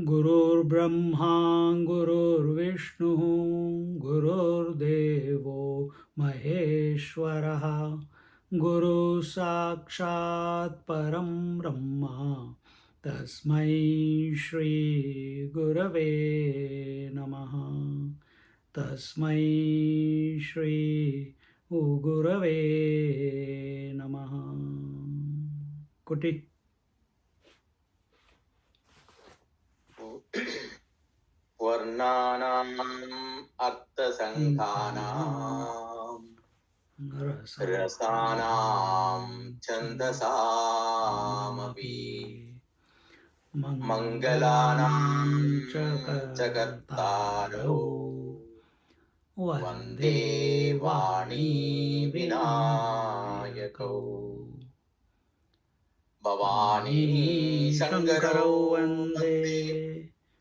गुरुर्ब्रह्मा गुरुर्विष्णु गुरुर्देवो महेश्वरः गुरु साक्षात् परं ब्रह्म तस्मै श्री गुरवे नमः तस्मै श्री गुरवे नमः कुटी वर्णानाम् अर्थसङ्खानाम् रसानां छन्दसामपि मङ्गलानां च कर्तारौ वन्दे वाणी विनायकौ भवानी शङ्करौ वन्दे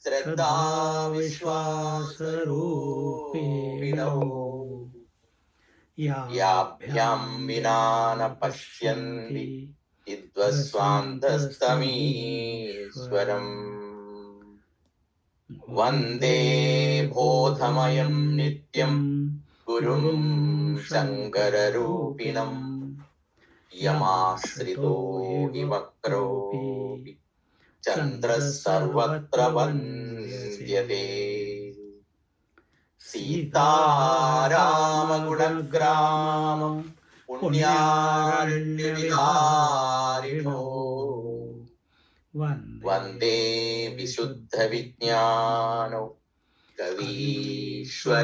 श्रद्धा विश्वासरूपिणौ याभ्यां विना न पश्यन्ति विद्वस्वान्तस्तमीश्वरम् वन्दे बोधमयं नित्यं गुरुं शङ्कररूपिणम् यमाश्रितो हि वक्रोऽपि चन्द्रः सर्वत्र वन्द्यते सीतारामगुणग्राम पुण्यारण्यविहारिणो वन्दे विशुद्धविज्ञानो कवीश्वरकपीश्वरौ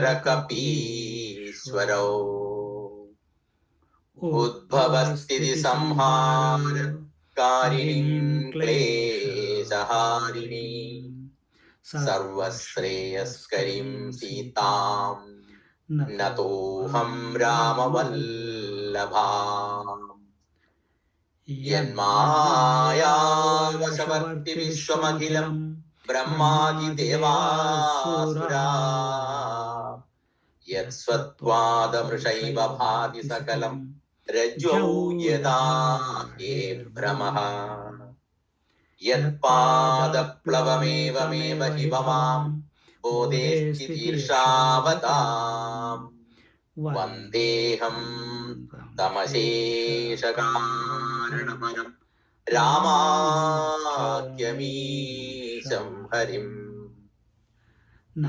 उद्भवस्थितिसंहार कारिणीं क्लेशहारिणीं सर्वश्रेयस्करीं सीतां नतोऽहं रामवल्लभाम् यन्मायावशवर्ति विश्वमखिलं ब्रह्मादिदेवासुरा यत्स्वत्वादमृषैव भाति सकलं रज्जौ यदा हे भ्रमः यत्पादप्लवमेवमेव हि भवां बोधेस्तितीर्षावताम् वन्देऽहं तमशेषकारणपरं रामाख्यमीशं हरिम्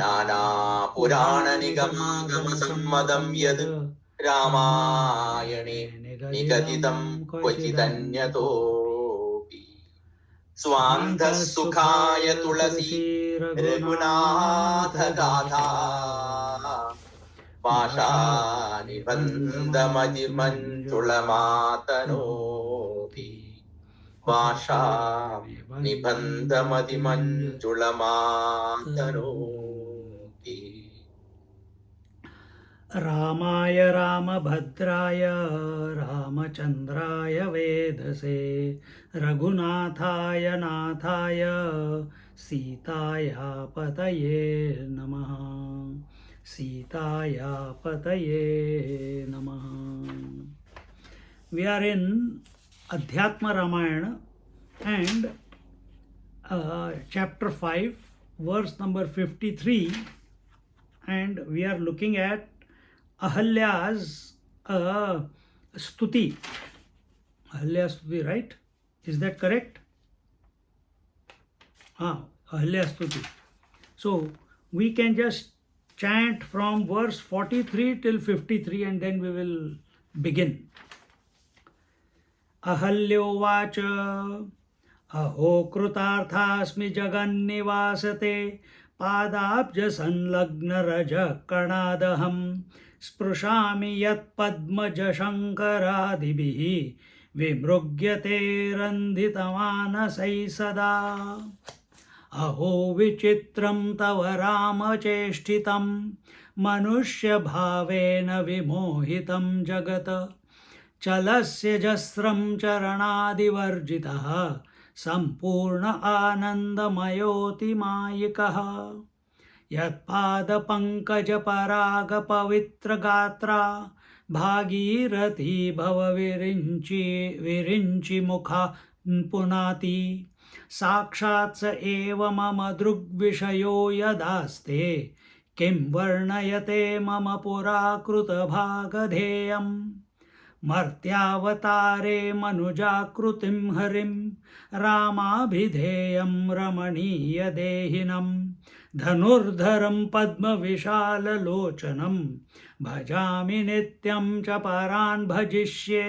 नानापुराणनिगमागमसम्मतं यद् रामायणे निगदितं क्वचिदन्यतोऽपि स्वान्तः सुखाय तुलसी रघुनाथगाथा पाशानिबन्धमतिमञ्जुळमातनोति पाशानिबन्धमतिमञ्जुळमातनोति रामाय रामभद्राय रामचन्द्राय वेधसे रघुनाथाय नाथाय सीताया पतये नमः सीताया पतये नमः. We are in Adhyatma Ramayana and chapter 5 verse number 53, and we are looking at Ahalya's Stuti. Ahalya Stuti, right? Is that correct? Ahalya Stuti. So we can just chant from verse 43 till 53 and then we will begin. Ahalyovacha Aho Krutarthasmi Jagannivasate Padabja Sanlagna Raja Kanadaham Sprushami Yat Padmaja Shankaradibhi विमृग्यते रन्धितमानसै सदा अहो विचित्रं तव रामचेष्टितं मनुष्यभावेन विमोहितं जगत् चलस्य जस्रं चरणादिवर्जितः सम्पूर्ण आनन्दमयोऽतिमायिकः यत्पादपङ्कजपरागपवित्रगात्रा भागीरथी विरिञ्चि मुखा पुनाति साक्षात् स एव मम दृग्विषयो यदास्ते किं वर्णयते मम पुरा कृतभागधेयम् मर्त्यावतारे मनुजाकृतिं हरिं रामाभिधेयं रमणीयदेहिनं धनुर्धरं पद्मविशाललोचनं भजामि नित्यं च परान् भजिष्ये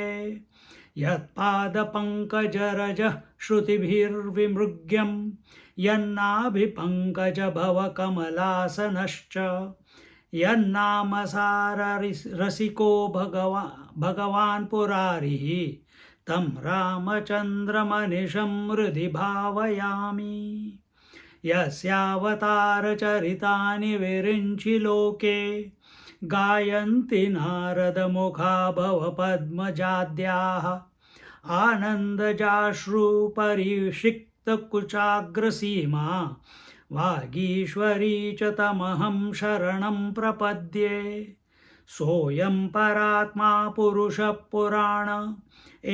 यत्पादपङ्कजरजः श्रुतिभिर्विमृग्यं यन्नाभिपङ्कजभवकमलासनश्च यन्नामसाररसिको भगवान् पुरारिः तं रामचन्द्रमनिशं हृदि भावयामि यस्यावतारचरितानि विरिञ्चि लोके गायन्ति नारदमुखा भवपद्मजाद्याः आनन्दजाश्रुपरिषिक्तकुचाग्रसीमा वागीश्वरी च तमहं शरणं प्रपद्ये सोऽयं परात्मा पुरुषः पुराण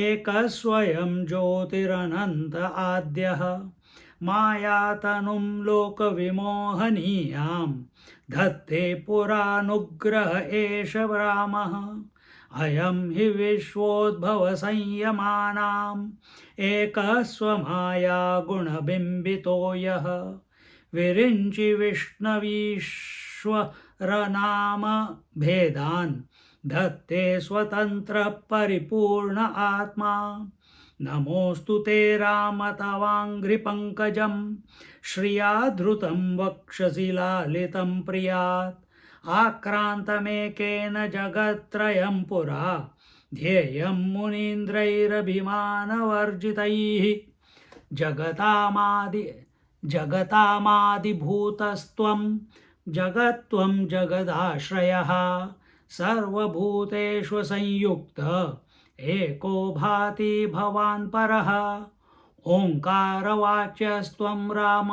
एकस्वयं ज्योतिरनन्त आद्यः मायातनुं लोकविमोहनीयां धत्ते पुरानुग्रह एष रामः अयं हि विश्वोद्भवसंयमानाम् एकस्वमाया गुणबिम्बितो यः विरिञ्चि विष्णवीश्वरनाम भेदान् धत्ते स्वतन्त्रः परिपूर्ण आत्मा नमोऽस्तु ते राम तवाङ्घ्रिपङ्कजं श्रिया धृतं वक्षसि लालितं प्रियात् आक्रान्तमेकेन जगत्त्रयं पुरा ध्येयं मुनीन्द्रैरभिमानवर्जितैः जगतामादिभूतस्त्वं जगत्त्वं जगदाश्रयः सर्वभूतेषु संयुक्त एको भाति भवान् परः ओङ्कारवाच्यस्त्वं राम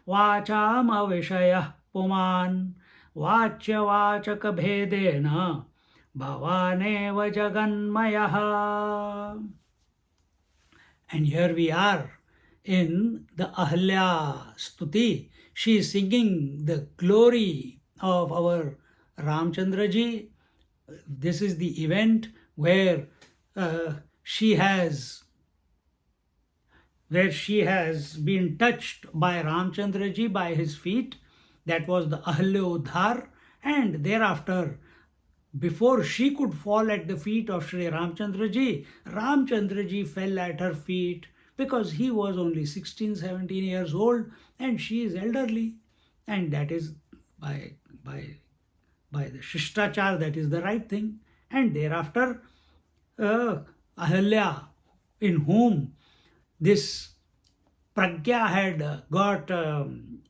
वाचामविषयः पुमान् वाच्यवाचकभेदेन भवानेव जगन्मयः. And here we are in the Ahalya Stuti. She is singing the glory of our Ramchandraji. This is the event where she has been touched by Ramchandraji by his feet. That was the Ahalya Udhar, and thereafter, before she could fall at the feet of Sri Ramchandraji, Ramchandraji fell at her feet because he was only 16, 17 years old and she is elderly, and that is by the Shishtachar, that is the right thing. And thereafter, Ahalya, in whom this pragya had got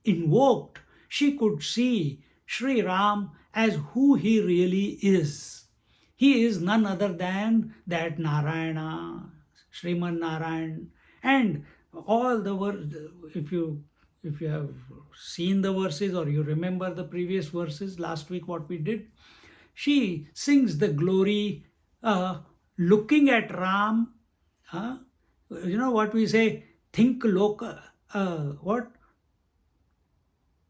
invoked, she could see Sri Ram as who he really is. He is none other than that Narayana, Sriman Narayan, and all the words. If you have seen the verses or you remember the previous verses last week, what we did, she sings the glory, looking at Ram. You know what we say? Think local. What?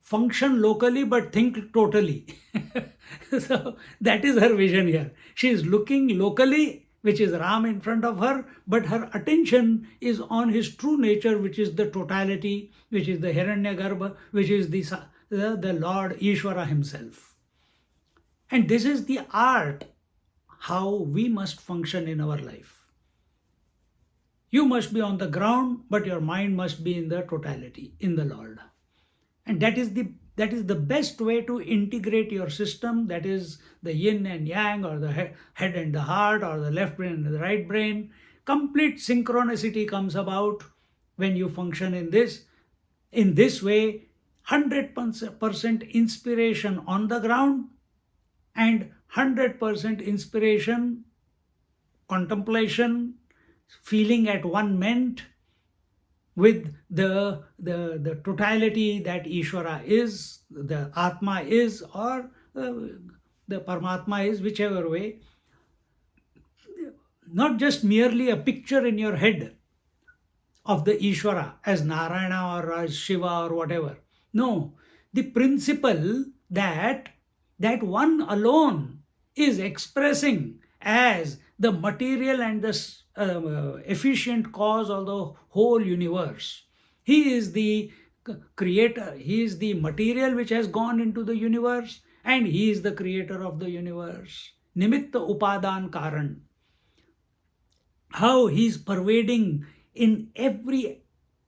Function locally but think totally. So that is her vision here. She is looking locally, which is Ram in front of her, but her attention is on his true nature, which is the totality, which is the Hiranyagarbha, which is the Lord Ishvara himself. And this is the art how we must function in our life. You must be on the ground, but your mind must be in the totality, in the Lord. And that is the best way to integrate your system. That is the yin and yang, or the head and the heart, or the left brain and the right brain. Complete synchronicity comes about when you function in this way. 100% inspiration on the ground and 100% inspiration, contemplation, feeling at one ment with the totality that Ishvara is, the Atma is, or the Paramatma is, whichever way. Not just merely a picture in your head of the Ishvara as Narayana or as Shiva or whatever. No, the principle that one alone is expressing as the material and the efficient cause of the whole universe. He is the creator. He is the material which has gone into the universe, and he is the creator of the universe. Nimitta upadan karan. How he's pervading in every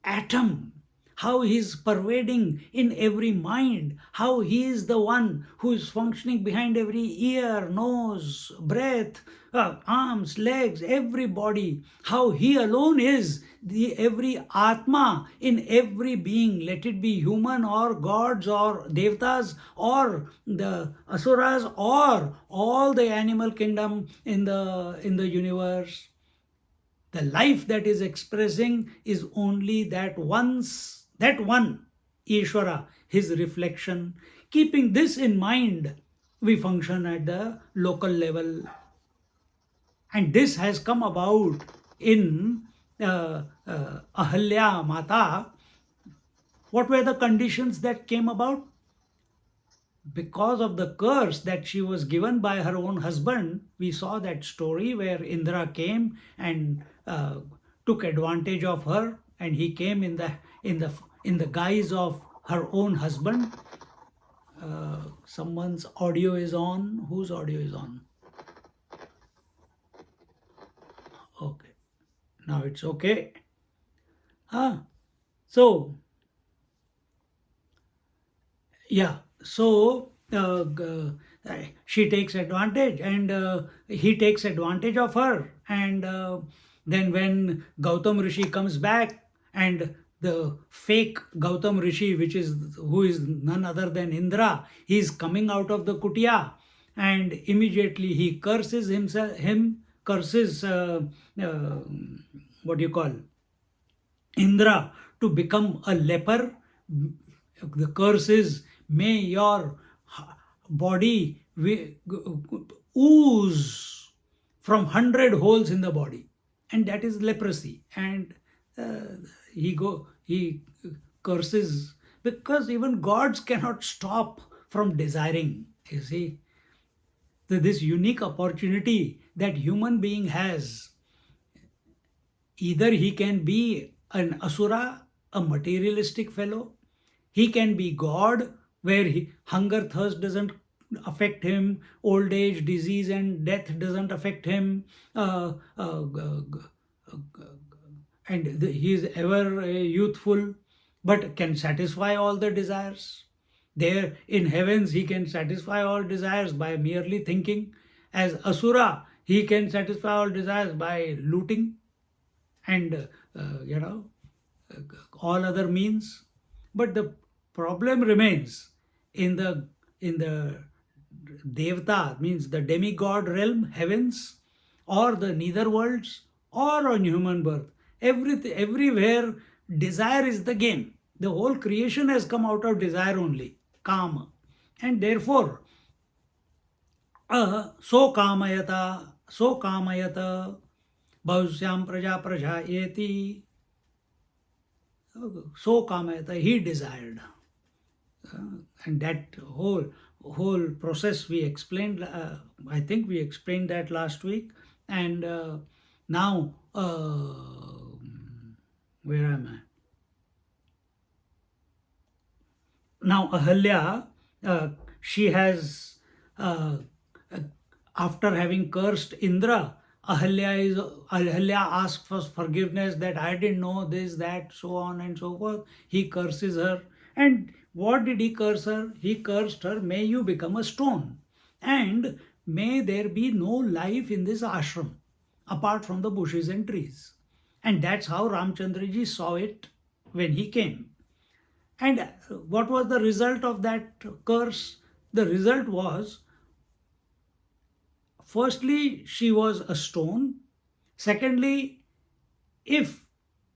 atom, how he's pervading in every mind, how he is the one who is functioning behind every ear, nose, breath, arms, legs, every body, how he alone is the every Atma in every being, let it be human or gods or devtas or the asuras or all the animal kingdom in the universe. The life that is expressing is only that one Ishvara, his reflection. Keeping this in mind, we function at the local level. And this has come about in Ahalya Mata. What were the conditions that came about? Because of the curse that she was given by her own husband. We saw that story where Indra came and took advantage of her, and he came in the guise of her own husband. Someone's audio is on. Whose audio is on? Okay, now it's okay. So yeah, so she takes advantage, and he takes advantage of her, and then when Gautam Rishi comes back, and the fake Gautam Rishi, who is none other than Indra, he is coming out of the kutia, and immediately he curses curses what do you call, Indra, to become a leper. The curse is, may your body ooze from 100 holes in the body, and that is leprosy. And he curses, because even gods cannot stop from desiring. You see, this unique opportunity that human being has. Either he can be an asura, a materialistic fellow. He can be God, where hunger, thirst doesn't affect him, old age, disease, and death doesn't affect him, and he is ever youthful, but can satisfy all the desires. There in heavens, he can satisfy all desires by merely thinking. As asura, he can satisfy all desires by looting and all other means. But the problem remains in the devta, means the demigod realm, heavens, or the nether worlds, or on human birth. Everywhere desire is the game. The whole creation has come out of desire only, kama. And therefore, so kamayata bhavyam praja prajayeti. So kamayata, he desired. And that whole process we explained, I think we explained that last week. And now, where am I? Now Ahalya, she has, after having cursed Indra, Ahalya asks for forgiveness, that I didn't know this, that, so on and so forth. He curses her. And what did he curse her? He cursed her, may you become a stone, and may there be no life in this ashram. apart from the bushes and trees. And that's how Ramchandraji saw it when he came. And what was the result of that curse? The result was, firstly, she was a stone. Secondly, if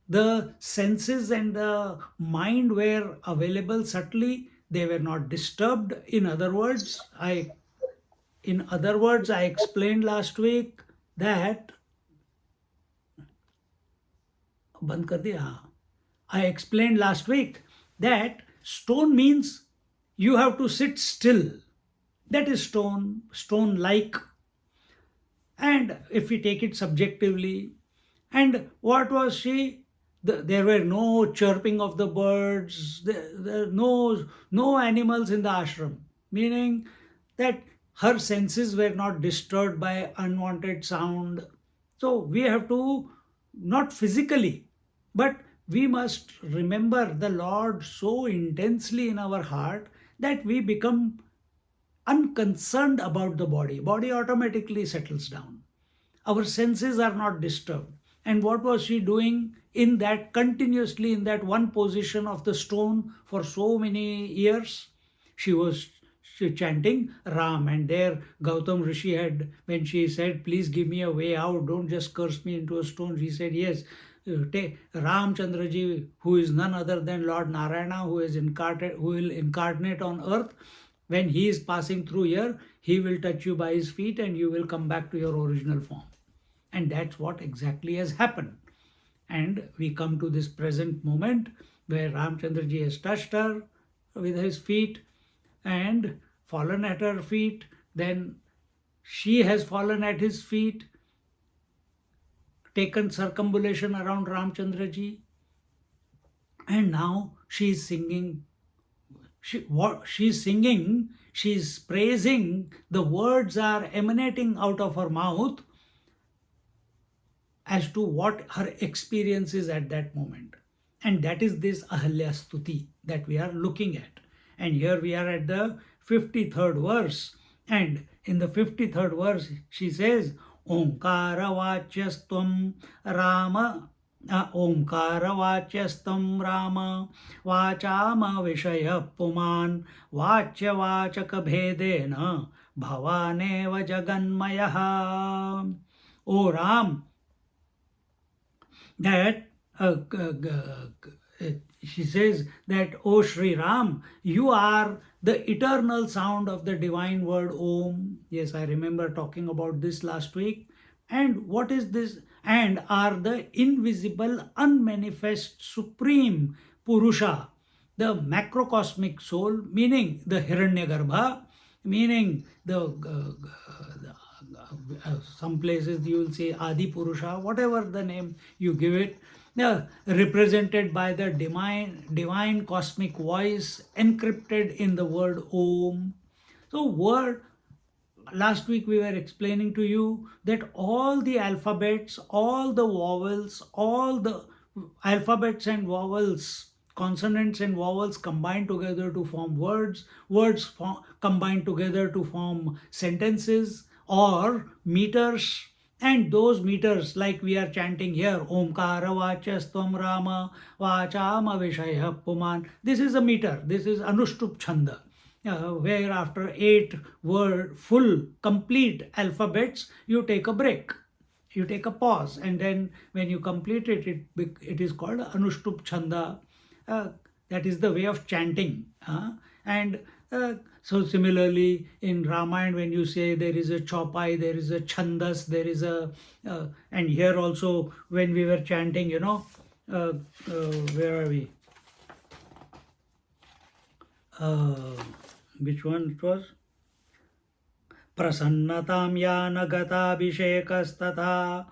the senses and the mind were available subtly, they were not disturbed. In other words, I explained last week that बंद कर दिया हाँ. I explained last week that stone means you have to sit still. That is stone like. And if we take it subjectively, and what was she? There were no chirping of the birds, no animals in the ashram, meaning that her senses were not disturbed by unwanted sound. So we have to, not physically, but we must remember the Lord so intensely in our heart that we become unconcerned about the body. Body automatically settles down. Our senses are not disturbed. And what was she doing in that, continuously in that one position of the stone for so many years? She was chanting Ram. And there Gautam Rishi had, when she said, please give me a way out, don't just curse me into a stone, he said, yes, take Ramchandraji, who is none other than Lord Narayana, who will incarnate on earth. When he is passing through here, he will touch you by his feet and you will come back to your original form. And that's what exactly has happened. And we come to this present moment where Ramchandraji has touched her with his feet and fallen at her feet. Then she has fallen at his feet, taken circumambulation around Ramchandraji. And now she is singing. She's singing, she's praising, the words are emanating out of her mouth as to what her experience is at that moment. And that is this Ahalya Stuti that we are looking at. And here we are at the 53rd verse. And in the 53rd verse, she says, Omkaravachyastvam Rama Omkaravachyastam Rama Vachama Vishaya Puman Vachya Bhedena Bhavaneva Jaganmayaha. O Ram, that she says that, O Sri Ram, you are the eternal sound of the divine word Om. Yes, I remember talking about this last week. And what is this? And are the invisible, unmanifest, supreme Purusha, the macrocosmic soul, meaning the Hiranyagarbha, meaning some places you will say Adi Purusha, whatever the name you give it, represented by the divine cosmic voice encrypted in the word Om. So last week we were explaining to you that all the alphabets, all the vowels, all the alphabets and vowels, consonants and vowels combine together to form words, combine together to form sentences or meters. And those meters, like we are chanting here, Omkara Vachastvam Rama Vachama Vishaya Puman. This is a meter. This is Anushtup Chanda. Where after 8 full complete alphabets, you take a break, you take a pause, and then when you complete it, it is called Anushtup Chanda. That is the way of chanting. And so similarly in Ramayana, when you say there is a Chaupai, there is a Chandas, there is a, and here also when we were chanting, where are we? Which one it was? Prasannatam yana gataabhishekasthatha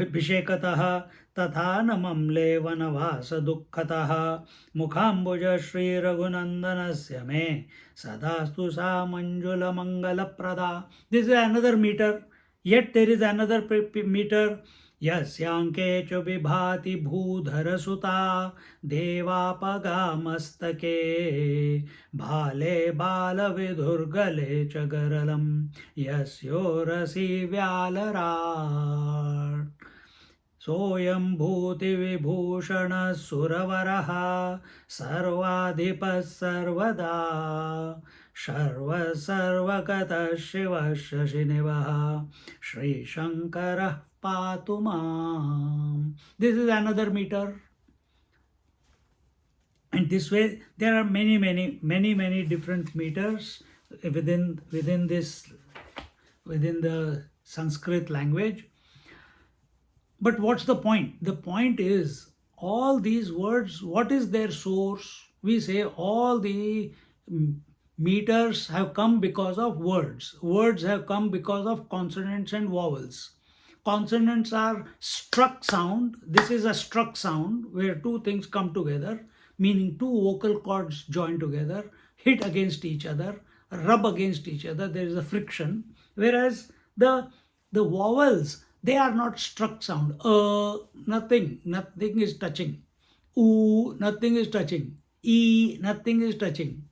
Bhishekatah tatha namamle vanavasa dukkhatah mukhambuja Shri Raghunandanasya me sadastu sa manjula mangala prada. This is another meter. Yet there is another meter. यस्यांके च विभाति भूधरसुता देवापगा मस्तके भाले बालविधुर्गले च गरलं यस्योरसि व्यालराट् सोऽयं भूतिविभूषणः सुरवरः सर्वाधिपः सर्वदा सर्वगतः शिवः शशिनिवः श्रीशङ्करः पातु माम्. This is another meter. And this way there are many different meters within the Sanskrit language. But what's the point? The point is, all these words, what is their source? We say all the meters have come because of words. Words have come because of consonants and vowels. Consonants are struck sound. This is a struck sound where two things come together, meaning two vocal cords join together, hit against each other, rub against each other. There is a friction. Whereas the vowels, they are not struck sound. Nothing is touching. Oo, nothing is touching. E, nothing is touching.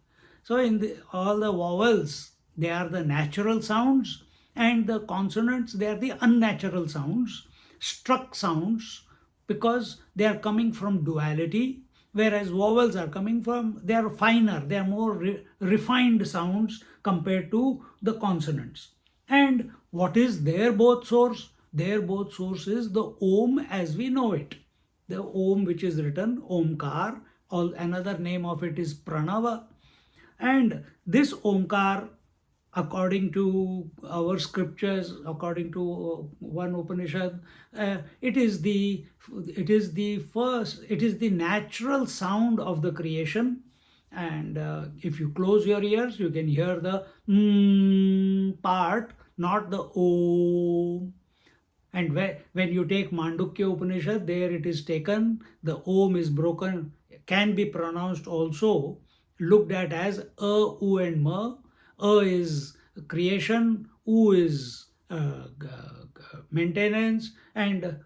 So in all the vowels, they are the natural sounds, and the consonants, they are the unnatural sounds, struck sounds, because they are coming from duality, whereas vowels are coming from, they are finer, they are more refined sounds compared to the consonants. And what is their both source? Their both source is the Om as we know it. The Om which is written, Omkar, another name of it is Pranava. And this Omkar, according to our scriptures, according to one Upanishad, it is the natural sound of the creation. And if you close your ears, you can hear the part, not the Om. And when you take Mandukya Upanishad, there it is taken, the Om is broken, can be pronounced also, looked at as U and Ma. Is creation, U is maintenance, and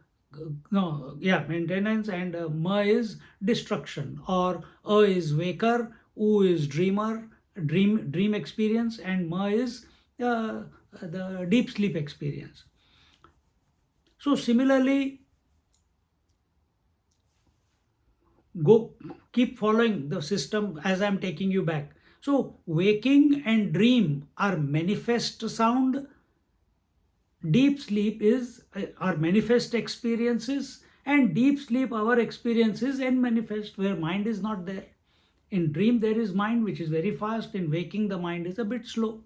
maintenance, and Ma is destruction. Or is waker, U is dreamer, dream experience, and Ma is the deep sleep experience. So similarly, keep following the system as I'm taking you back. So waking and dream are manifest sound. Deep sleep are manifest experiences, and deep sleep our experiences and manifest, where mind is not there. In dream there is mind which is very fast. In waking the mind is a bit slow.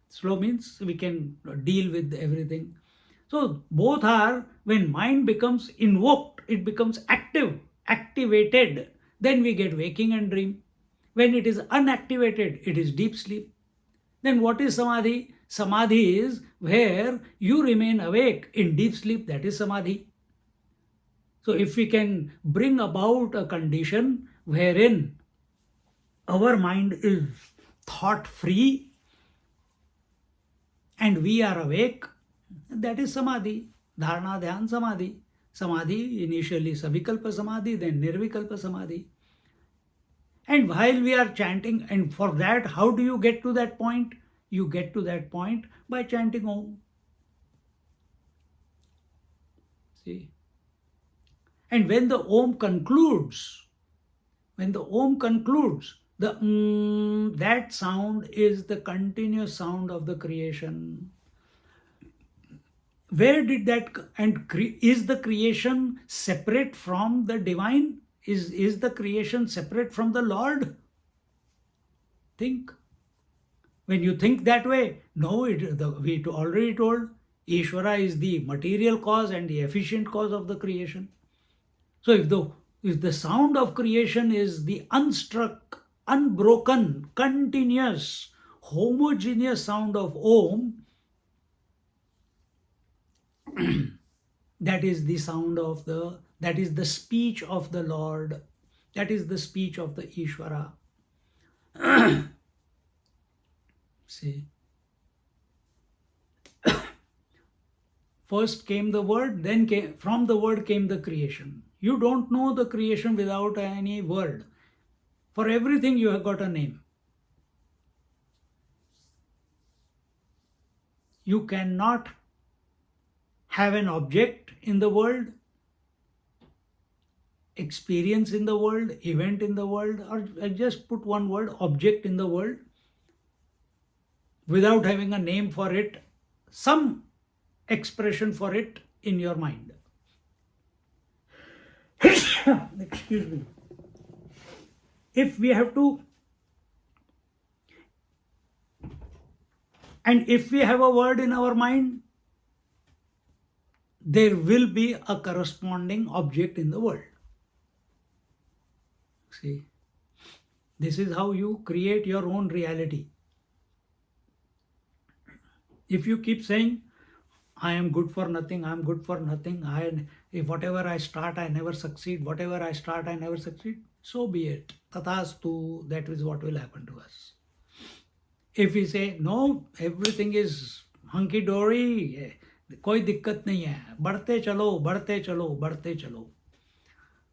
Slow means we can deal with everything. So both are, when mind becomes invoked, it becomes activated, then we get waking and dream. When it is unactivated, it is deep sleep. Then what is samadhi? Samadhi is where you remain awake in deep sleep, that is samadhi. So if we can bring about a condition wherein our mind is thought free and we are awake, that is samadhi. Dharana, dhyan, samadhi. Samadhi, initially savikalpa samadhi, then nirvikalpa samadhi. And while we are chanting, and for that, how do you get to that point? You get to that point by chanting Om. See? And when the Om concludes, that sound is the continuous sound of the creation. Where did that, and is the creation separate from the divine? Is the creation separate from the Lord? Think. When you think that way, no, we already told, Ishvara is the material cause and the efficient cause of the creation. So if the sound of creation is the unstruck, unbroken, continuous, homogeneous sound of Om, that is the sound of that is the speech of the Lord, that is the speech of the Ishvara. See. First came the word, then from the word came the creation. You don't know the creation without any word. For everything you have got a name. You cannot have an object in the world, experience in the world, event in the world, or I just put one word, object in the world, without having a name for it, some expression for it in your mind. Excuse me. If we have to, and if we have a word in our mind, there will be a corresponding object in the world. See, this is how you create your own reality. If you keep saying, I am good for nothing, I am good for nothing, if whatever I start, I never succeed, whatever I start, I never succeed, so be it. Tathastu, that is what will happen to us. If we say, no, everything is hunky-dory, कोई दिक्कत नहीं है, बढ़ते चलो, बढ़ते चलो, बढ़ते चलो.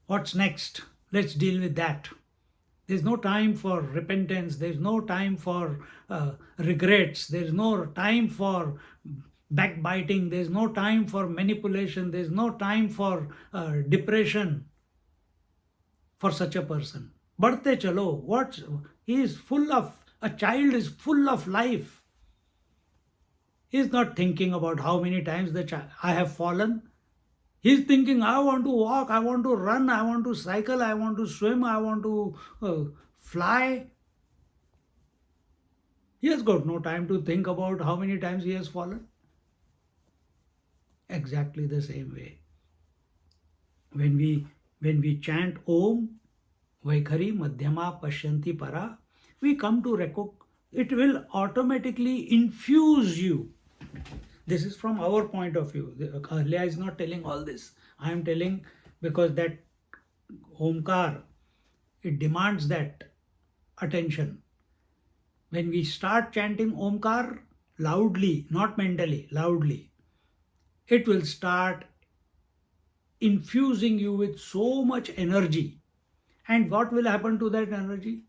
What's next? Let's deal with that. There's no time for repentance. There's no time for regrets. There's no time for backbiting. There's no time for manipulation. There's no time for depression for such a person. Badhte chalo. He is full of, a child is full of life. He is not thinking about how many times I have fallen. He's thinking, I want to walk, I want to run, I want to cycle, I want to swim, I want to fly. He has got no time to think about how many times he has fallen. Exactly the same way. When we chant Om, Vaikhari, Madhyama, Pashyanti, Para, we come to it will automatically infuse you. This is from our point of view. Ahalya is not telling all this. I am telling because that Omkar, it demands that attention. When we start chanting Omkar loudly, not mentally, loudly, it will start infusing you with so much energy. And what will happen to that energy?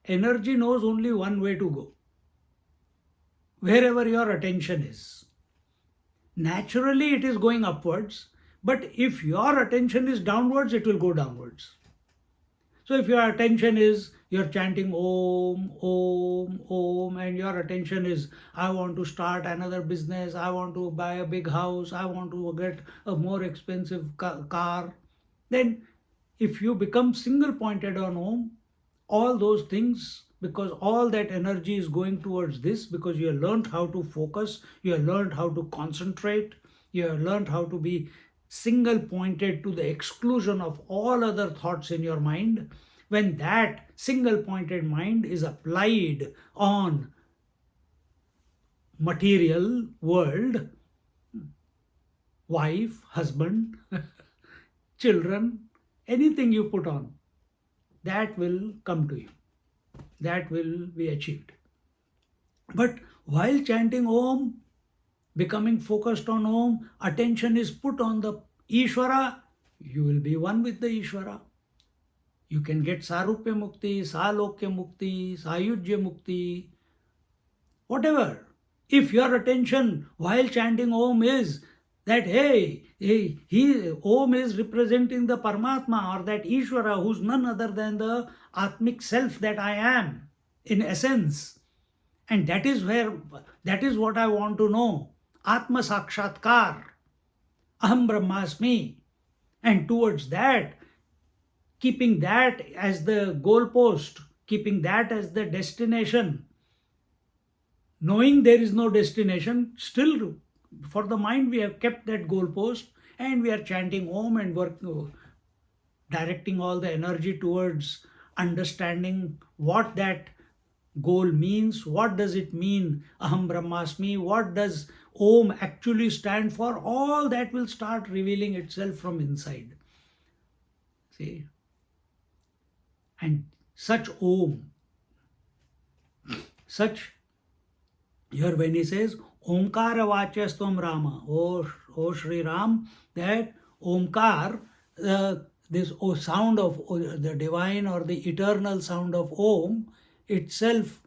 Energy knows only one way to go. Wherever your attention is. Naturally, it is going upwards, but if your attention is downwards, it will go downwards. So if your attention is, you're chanting Om, Om, Om, and your attention is, I want to start another business, I want to buy a big house, I want to get a more expensive car, then if you become single pointed on Om, all those things, because all that energy is going towards this, because you have learned how to focus, you have learned how to concentrate, you have learned how to be single pointed to the exclusion of all other thoughts in your mind. When that single pointed mind is applied on material world, wife, husband, children, anything you put on, that will come to you. That will be achieved. But while chanting Om, becoming focused on Om, attention is put on the Ishvara, you will be one with the Ishvara. You can get Sarupya Mukti, Salokya Mukti, Sayujya Mukti, whatever. If your attention while chanting Om is that, hey, Om is representing the Paramatma or that Ishvara who's none other than the Atmic self that I am in essence. And that is what I want to know. Atma Sakshatkar, Aham Brahmasmi. And towards that, keeping that as the goalpost, keeping that as the destination, knowing there is no destination, still for the mind we have kept that goalpost and we are chanting Om and directing all the energy towards understanding what that goal means, what does it mean, Aham Brahmasmi, what does Om actually stand for, all that will start revealing itself from inside. See? And such Om, such, here when he says Omkara Vachastvam Rama. O Sri Ram, that Omkar, this sound of the divine or the eternal sound of Om itself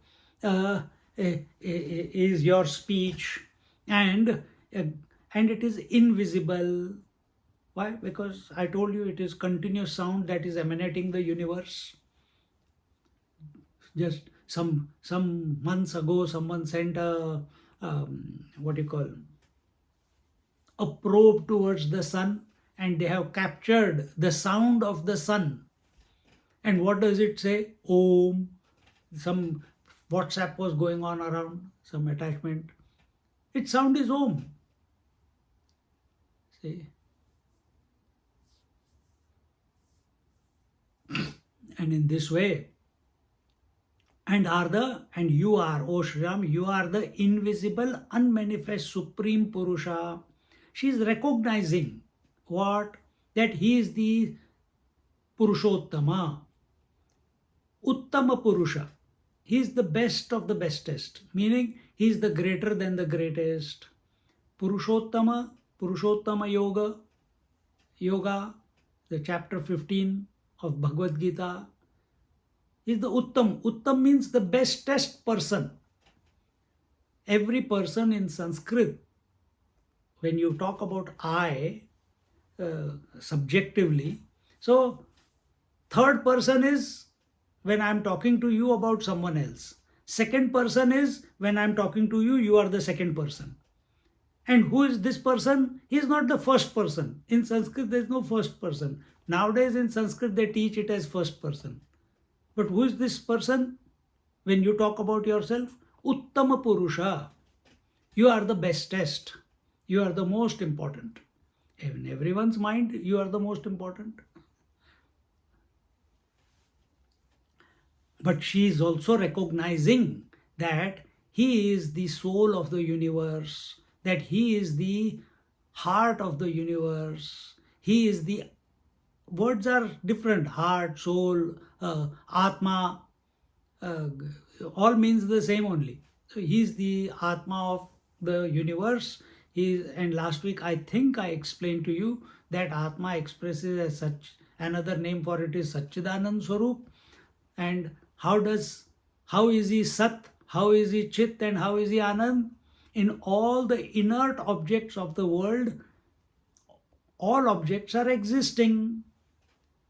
is your speech, and it is invisible. Why? Because I told you it is continuous sound that is emanating the universe. Just some months ago, someone sent a what you call, a probe towards the sun, and they have captured the sound of the sun. And what does it say? Om. Some WhatsApp was going on around, some attachment. Its sound is Om. See? And in this way, and you are, O Shri Ram, you are the invisible, unmanifest Supreme Purusha. She is recognizing what? That he is the Purushottama, Uttama Purusha. He is the best of the bestest, meaning he is the greater than the greatest. Purushottama Yoga, the chapter 15 of Bhagavad Gita, is the Uttam. Uttam means the bestest person. Every person in Sanskrit, when you talk about I, subjectively, so third person is when I'm talking to you about someone else. Second person is when I'm talking to you, you are the second person. And who is this person? He is not the first person. In Sanskrit, there is no first person. Nowadays in Sanskrit, they teach it as first person. But who is this person? When you talk about yourself, Uttama Purusha. You are the bestest. You are the most important. In everyone's mind, you are the most important. But she is also recognizing that he is the soul of the universe, that he is the heart of the universe. He is the, words are different, heart, soul, Atma, all means the same only. So he is the Atma of the universe. And last week I think I explained to you that Atma expresses as such, another name for it is Satchidanand Swarup. And how is he Sat, how is he Chit, and how is he Anand? In all the inert objects of the world, all objects are existing.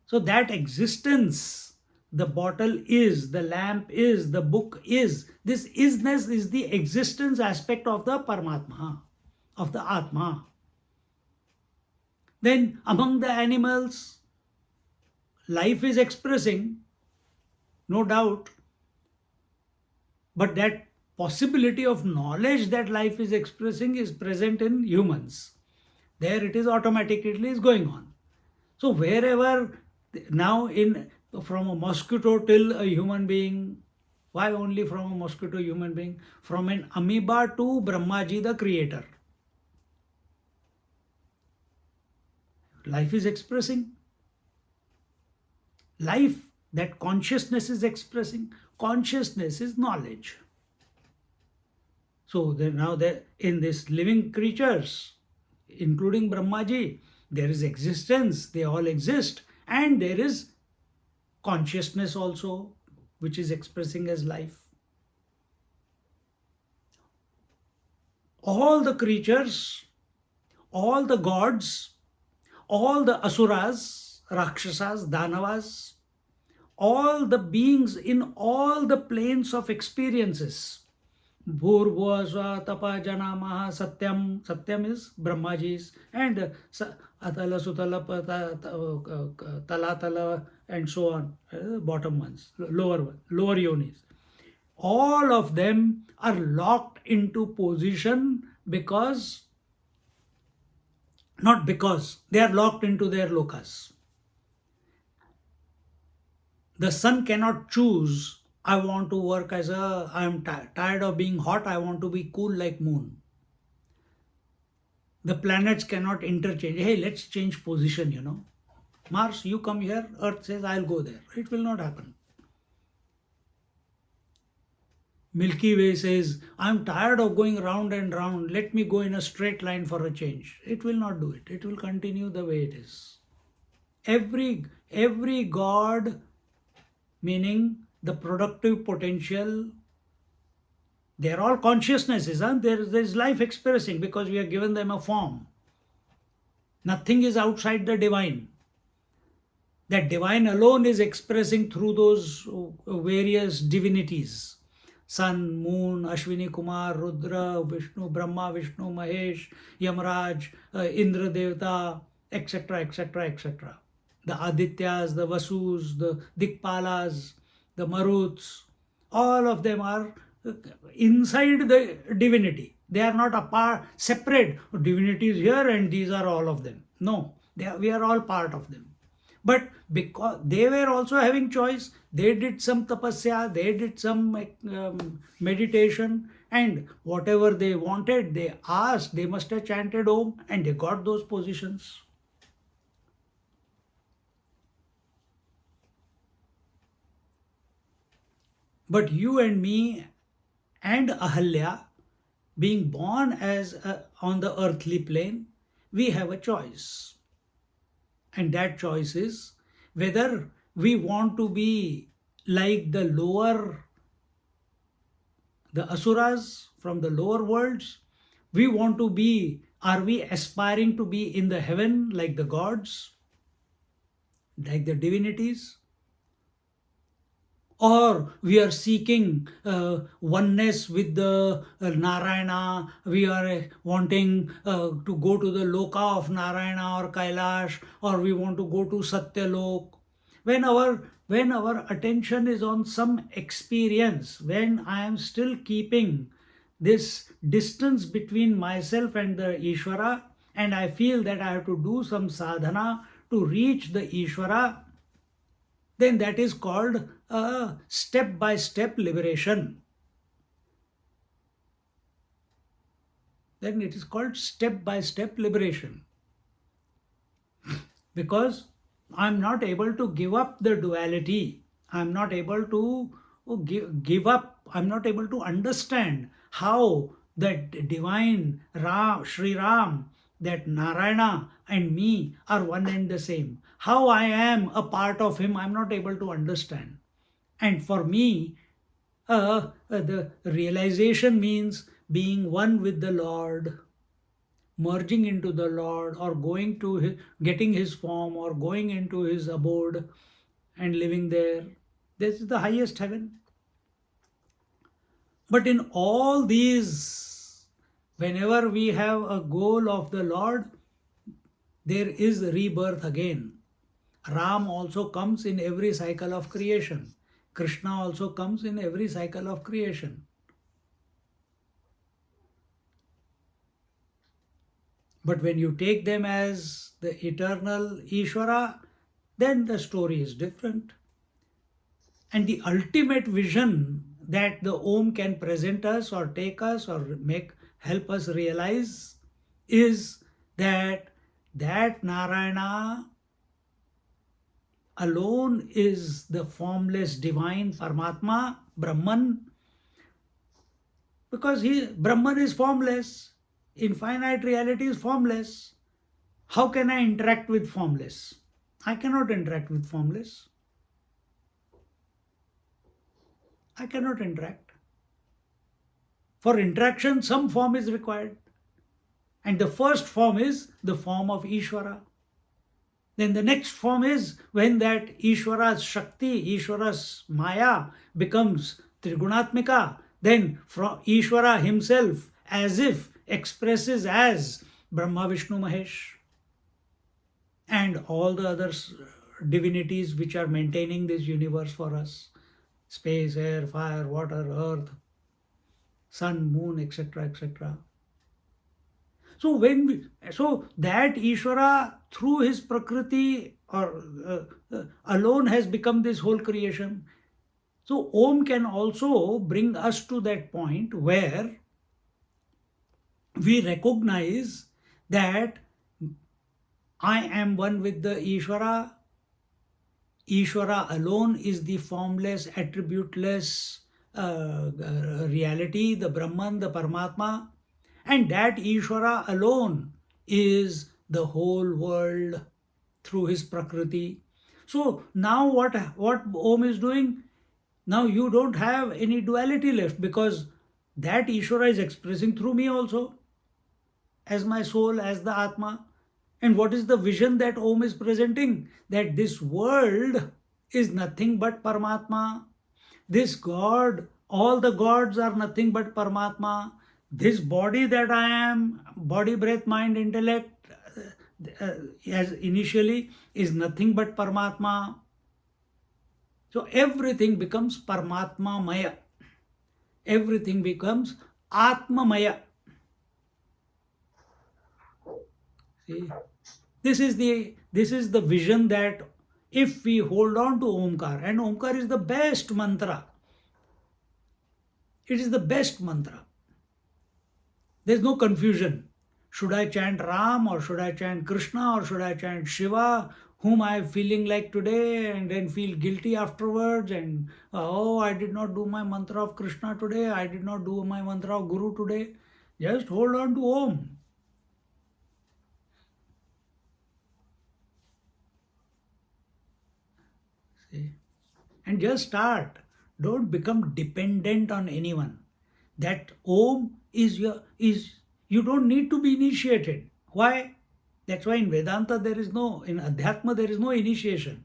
So that existence, the bottle is, the lamp is, the book is, this isness is the existence aspect of the Paramatma, of the Atma. Then among the animals, life is expressing, no doubt, but that possibility of knowledge that life is expressing is present in humans. There it is automatically is going on. So wherever now from a mosquito till a human being, why only from a mosquito human being? From an amoeba to Brahmaji the creator. Life is expressing. Life, that consciousness is expressing. Consciousness is knowledge. So now in these living creatures, including Brahmaji, there is existence, they all exist, and there is consciousness also, which is expressing as life. All the creatures, all the gods, all the asuras, rakshasas, danavas, all the beings in all the planes of experiences, Bhurbhuva Swa Tapa Janamaha Satyam. Satyam is Brahmaji's, and Atala Sutala Talatala and so on, bottom ones, lower yonis. All of them are locked into position because, not because, they are locked into their lokas. The sun cannot choose, I want to work I am tired of being hot, I want to be cool like moon. The planets cannot interchange. Hey, let's change position, Mars, you come here, Earth says, I'll go there. It will not happen. Milky Way says, I'm tired of going round and round, let me go in a straight line for a change. It will not do it. It will continue the way it is. Every god, meaning the productive potential, they're all consciousnesses. Huh? There's life expressing because we have given them a form. Nothing is outside the divine. That divine alone is expressing through those various divinities. Sun, Moon, Ashwini Kumar, Rudra, Vishnu, Brahma, Vishnu, Mahesh, Yamraj, Indra Devata, etc., etc., etc. The Adityas, the Vasus, the Dikpalas, the Maruts, all of them are inside the divinity. They are not apart, separate. Divinity is here and these are all of them. No, we are all part of them. But because they were also having choice, they did some tapasya, they did some meditation, and whatever they wanted, they asked, they must have chanted Om, and they got those positions. But you and me and Ahalya, being born as on the earthly plane, we have a choice. And that choice is whether we want to be like the asuras from the lower worlds. We want to be, are we aspiring to be in the heaven like the gods, like the divinities? Or we are seeking oneness with the Narayana, we are wanting to go to the Loka of Narayana or Kailash, or we want to go to Satyalok. When our attention is on some experience, when I am still keeping this distance between myself and the Ishvara, and I feel that I have to do some sadhana to reach the Ishvara, then that is called a step-by-step liberation. Then it is called step-by-step liberation. Because I'm not able to give up the duality. I'm not able to give up. I'm not able to understand how that divine Sri Ram, that Narayana and me are one and the same. How I am a part of him, I'm not able to understand. And for me, the realization means being one with the Lord, merging into the Lord, or going to getting his form, or going into his abode and living there. This is the highest heaven. But in all these, whenever we have a goal of the Lord, there is rebirth again. Ram also comes in every cycle of creation. Krishna also comes in every cycle of creation. But when you take them as the eternal Ishvara, then the story is different. And the ultimate vision that the Om can present us or take us or help us realize is that Narayana alone is the formless divine Paramatma, Brahman, because Brahman is formless, infinite reality is formless. How can I interact with formless? I cannot interact with formless. I cannot interact. For interaction, some form is required. And the first form is the form of Ishvara. Then the next form is when that Ishvara's Shakti, Ishvara's Maya becomes Trigunatmika, then from Ishvara himself as if expresses as Brahma, Vishnu, Mahesh, and all the other divinities which are maintaining this universe for us. Space, air, fire, water, earth, sun, moon, etc., etc. So that Ishvara through his Prakriti or alone has become this whole creation. So Om can also bring us to that point where we recognize that I am one with the Ishvara. Ishvara alone is the formless, attributeless reality, the Brahman, the Paramatma, and that Ishvara alone is the whole world through his Prakriti. So now what Om is doing? Now you don't have any duality left, because that Ishvara is expressing through me also, as my soul, as the Atma. And what is the vision that Om is presenting? That this world is nothing but Paramatma. This God, all the gods are nothing but Paramatma. This body that I am, body, breath, mind, intellect, as initially, is nothing but Paramatma. So everything becomes Paramatma Maya. Everything becomes Atma Maya. See, this is the vision that if we hold on to Omkar, and Omkar is the best mantra. It is the best mantra. There's no confusion. Should I chant Ram, or should I chant Krishna, or should I chant Shiva, whom I am feeling like today, and then feel guilty afterwards, and oh, I did not do my mantra of Krishna today, I did not do my mantra of Guru today. Just hold on to Om. See? And just start. Don't become dependent on anyone. That Om is you don't need to be initiated. Why? That's why in Vedanta in Adhyatma there is no initiation.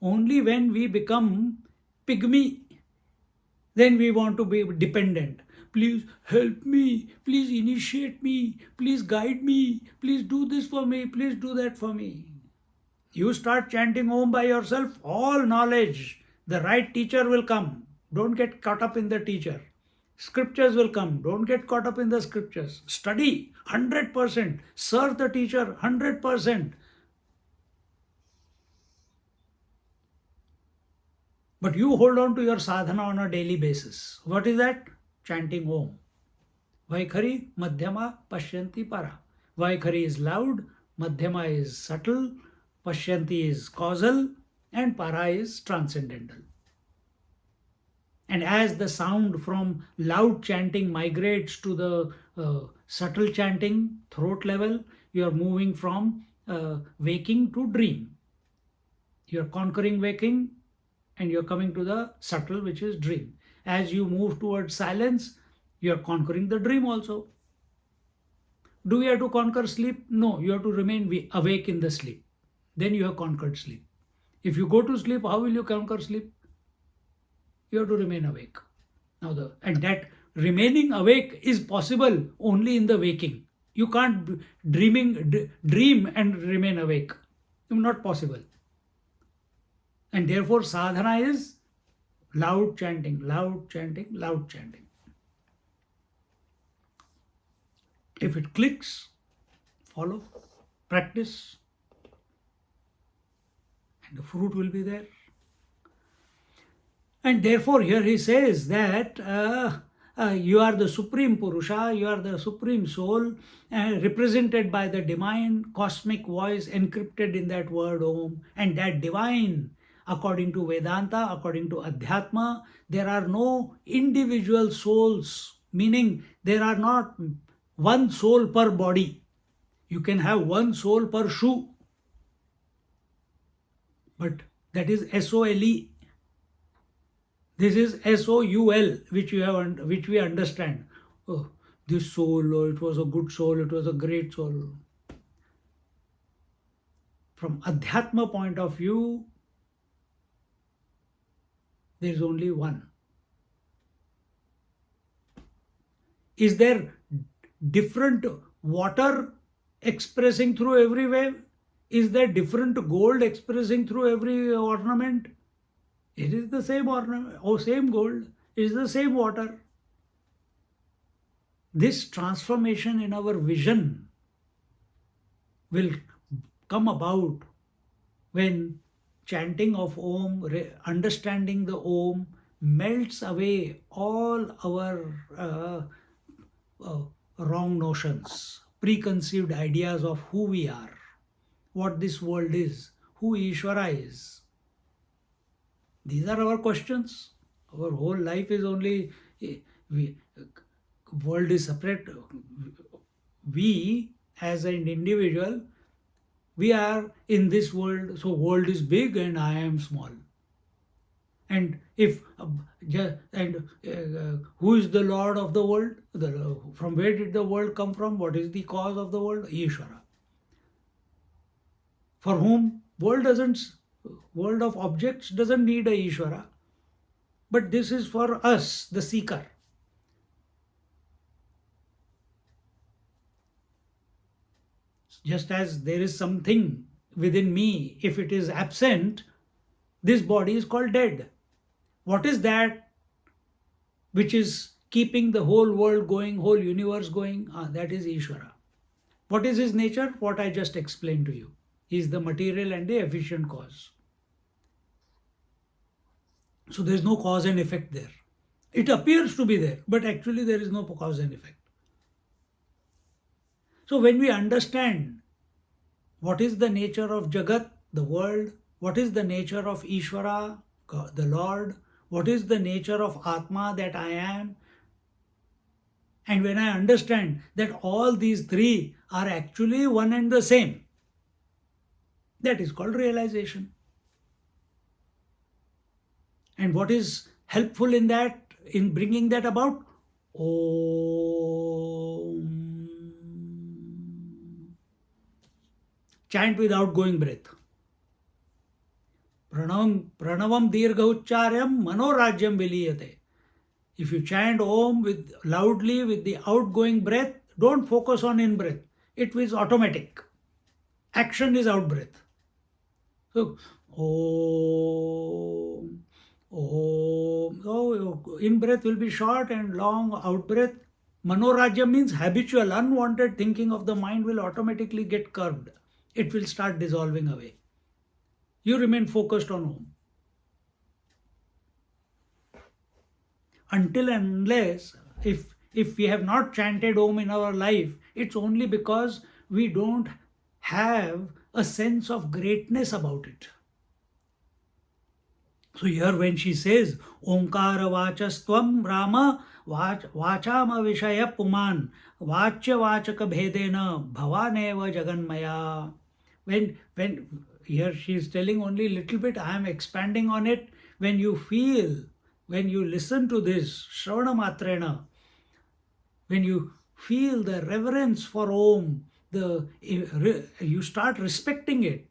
Only when we become pygmy, then we want to be dependent. Please help me, please initiate me, please guide me, please do this for me, please do that for me. You start chanting Om by yourself, all knowledge, the right teacher will come. Don't get caught up in the teacher. Scriptures will come. Don't get caught up in the scriptures. Study 100%. Serve the teacher 100%. But you hold on to your sadhana on a daily basis. What is that? Chanting Om. Vaikhari, Madhyama, Pashyanti, Para. Vaikhari is loud, Madhyama is subtle, Pashyanti is causal, and Para is transcendental. And as the sound from loud chanting migrates to the subtle chanting, throat level, you are moving from waking to dream. You are conquering waking and you are coming to the subtle, which is dream. As you move towards silence, you are conquering the dream also. Do you have to conquer sleep? No, you have to remain awake in the sleep. Then you have conquered sleep. If you go to sleep, how will you conquer sleep? You have to remain awake. And that remaining awake is possible only in the waking. You can't dream and remain awake. Not possible. And therefore sadhana is loud chanting, loud chanting, loud chanting. If it clicks, follow, practice, and the fruit will be there. And therefore here he says that you are the Supreme Purusha, you are the Supreme Soul, represented by the divine cosmic voice encrypted in that word Om. And that divine, according to Vedanta, according to Adhyatma, there are no individual souls, meaning there are not one soul per body. You can have one soul per shoe. But that is S-O-L-E. This is S-O-U-L, which we understand. Oh, this soul, oh, it was a good soul, it was a great soul. From Adhyatma point of view, there is only one. Is there different water expressing through every wave? Is there different gold expressing through every ornament? It is the same ornament, or same gold, it is the same water. This transformation in our vision will come about when chanting of Om, understanding the Om, melts away all our wrong notions, preconceived ideas of who we are, what this world is, who Ishvara is. These are our questions. Our whole life is only, world is separate. We as an individual, we are in this world, so world is big and I am small. And if who is the Lord of the world? From where did the world come from? What is the cause of the world? Ishvara. For whom world of objects doesn't need a Ishvara. But this is for us, the seeker. Just as there is something within me, if it is absent, this body is called dead. What is that which is keeping the whole world going, whole universe going? That is Ishvara. What is his nature? What I just explained to you. He is the material and the efficient cause. So there is no cause and effect there. It appears to be there, but actually there is no cause and effect. So when we understand what is the nature of Jagat, the world, what is the nature of Ishvara, God, the Lord, what is the nature of Atma, that I am, and when I understand that all these three are actually one and the same, that is called realization. And what is helpful in that, in bringing that about? Om. Chant with outgoing breath. Pranavam dirgha uccharyam manorajyam viliyate. If you chant Om with loudly with the outgoing breath, don't focus on in breath. It is automatic. Action is out breath. So Om, Om. So in breath will be short and long, out breath. Manorajya means habitual, unwanted thinking of the mind will automatically get curbed. It will start dissolving away. You remain focused on Om. Until and unless, if we have not chanted Om in our life, it's only because we don't have a sense of greatness about it. So here when she says, Omkara vachastvam Rama vachama vishaya puman vachya vachaka bhedena bhavaneva jaganmaya. When here she is telling only little bit, I am expanding on it. When you feel, when you listen to this, Shravana Matrena, when you feel the reverence for Om, you start respecting it,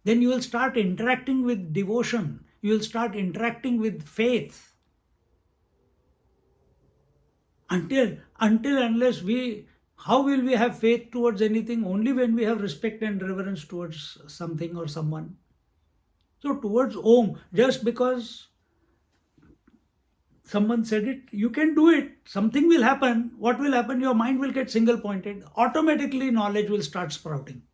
then you will start interacting with devotion, you will start interacting with faith. Until unless how will we have faith towards anything? Only when we have respect and reverence towards something or someone. So towards Om, just because someone said it, you can do it. Something will happen. What will happen? Your mind will get single pointed. Automatically knowledge will start sprouting.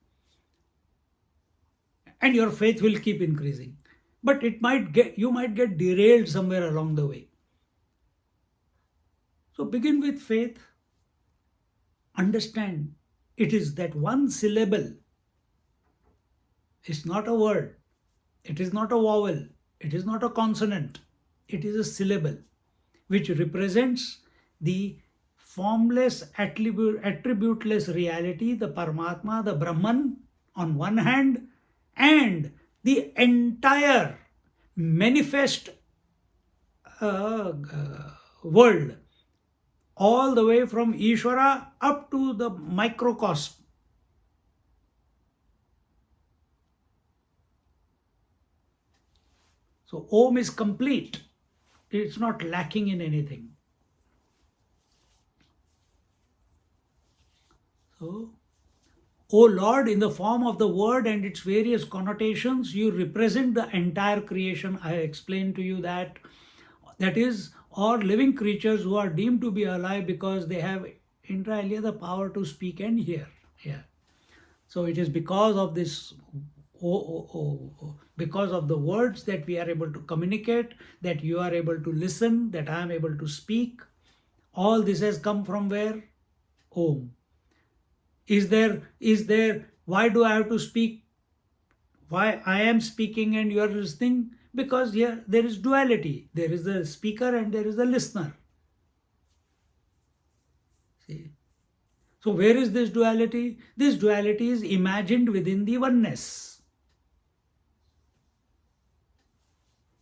And your faith will keep increasing. But you might get derailed somewhere along the way. So begin with faith. Understand it is that one syllable. It's not a word. It is not a vowel. It is not a consonant. It is a syllable which represents the formless, attributeless reality, the Paramatma, the Brahman on one hand, and the entire manifest world, all the way from Ishvara up to the microcosm. So Om is complete. It's not lacking in anything. So, O Lord, in the form of the word and its various connotations, you represent the entire creation. I explained to you that is all living creatures who are deemed to be alive because they have inter alia the power to speak and hear. Yeah. So it is because of this, because of the words that we are able to communicate, that you are able to listen, that I am able to speak. All this has come from where? Om. Is there, why do I have to speak? Why I am speaking and you are listening? Because here there is duality. There is the speaker and there is the listener. See? So where is this duality? This duality is imagined within the oneness.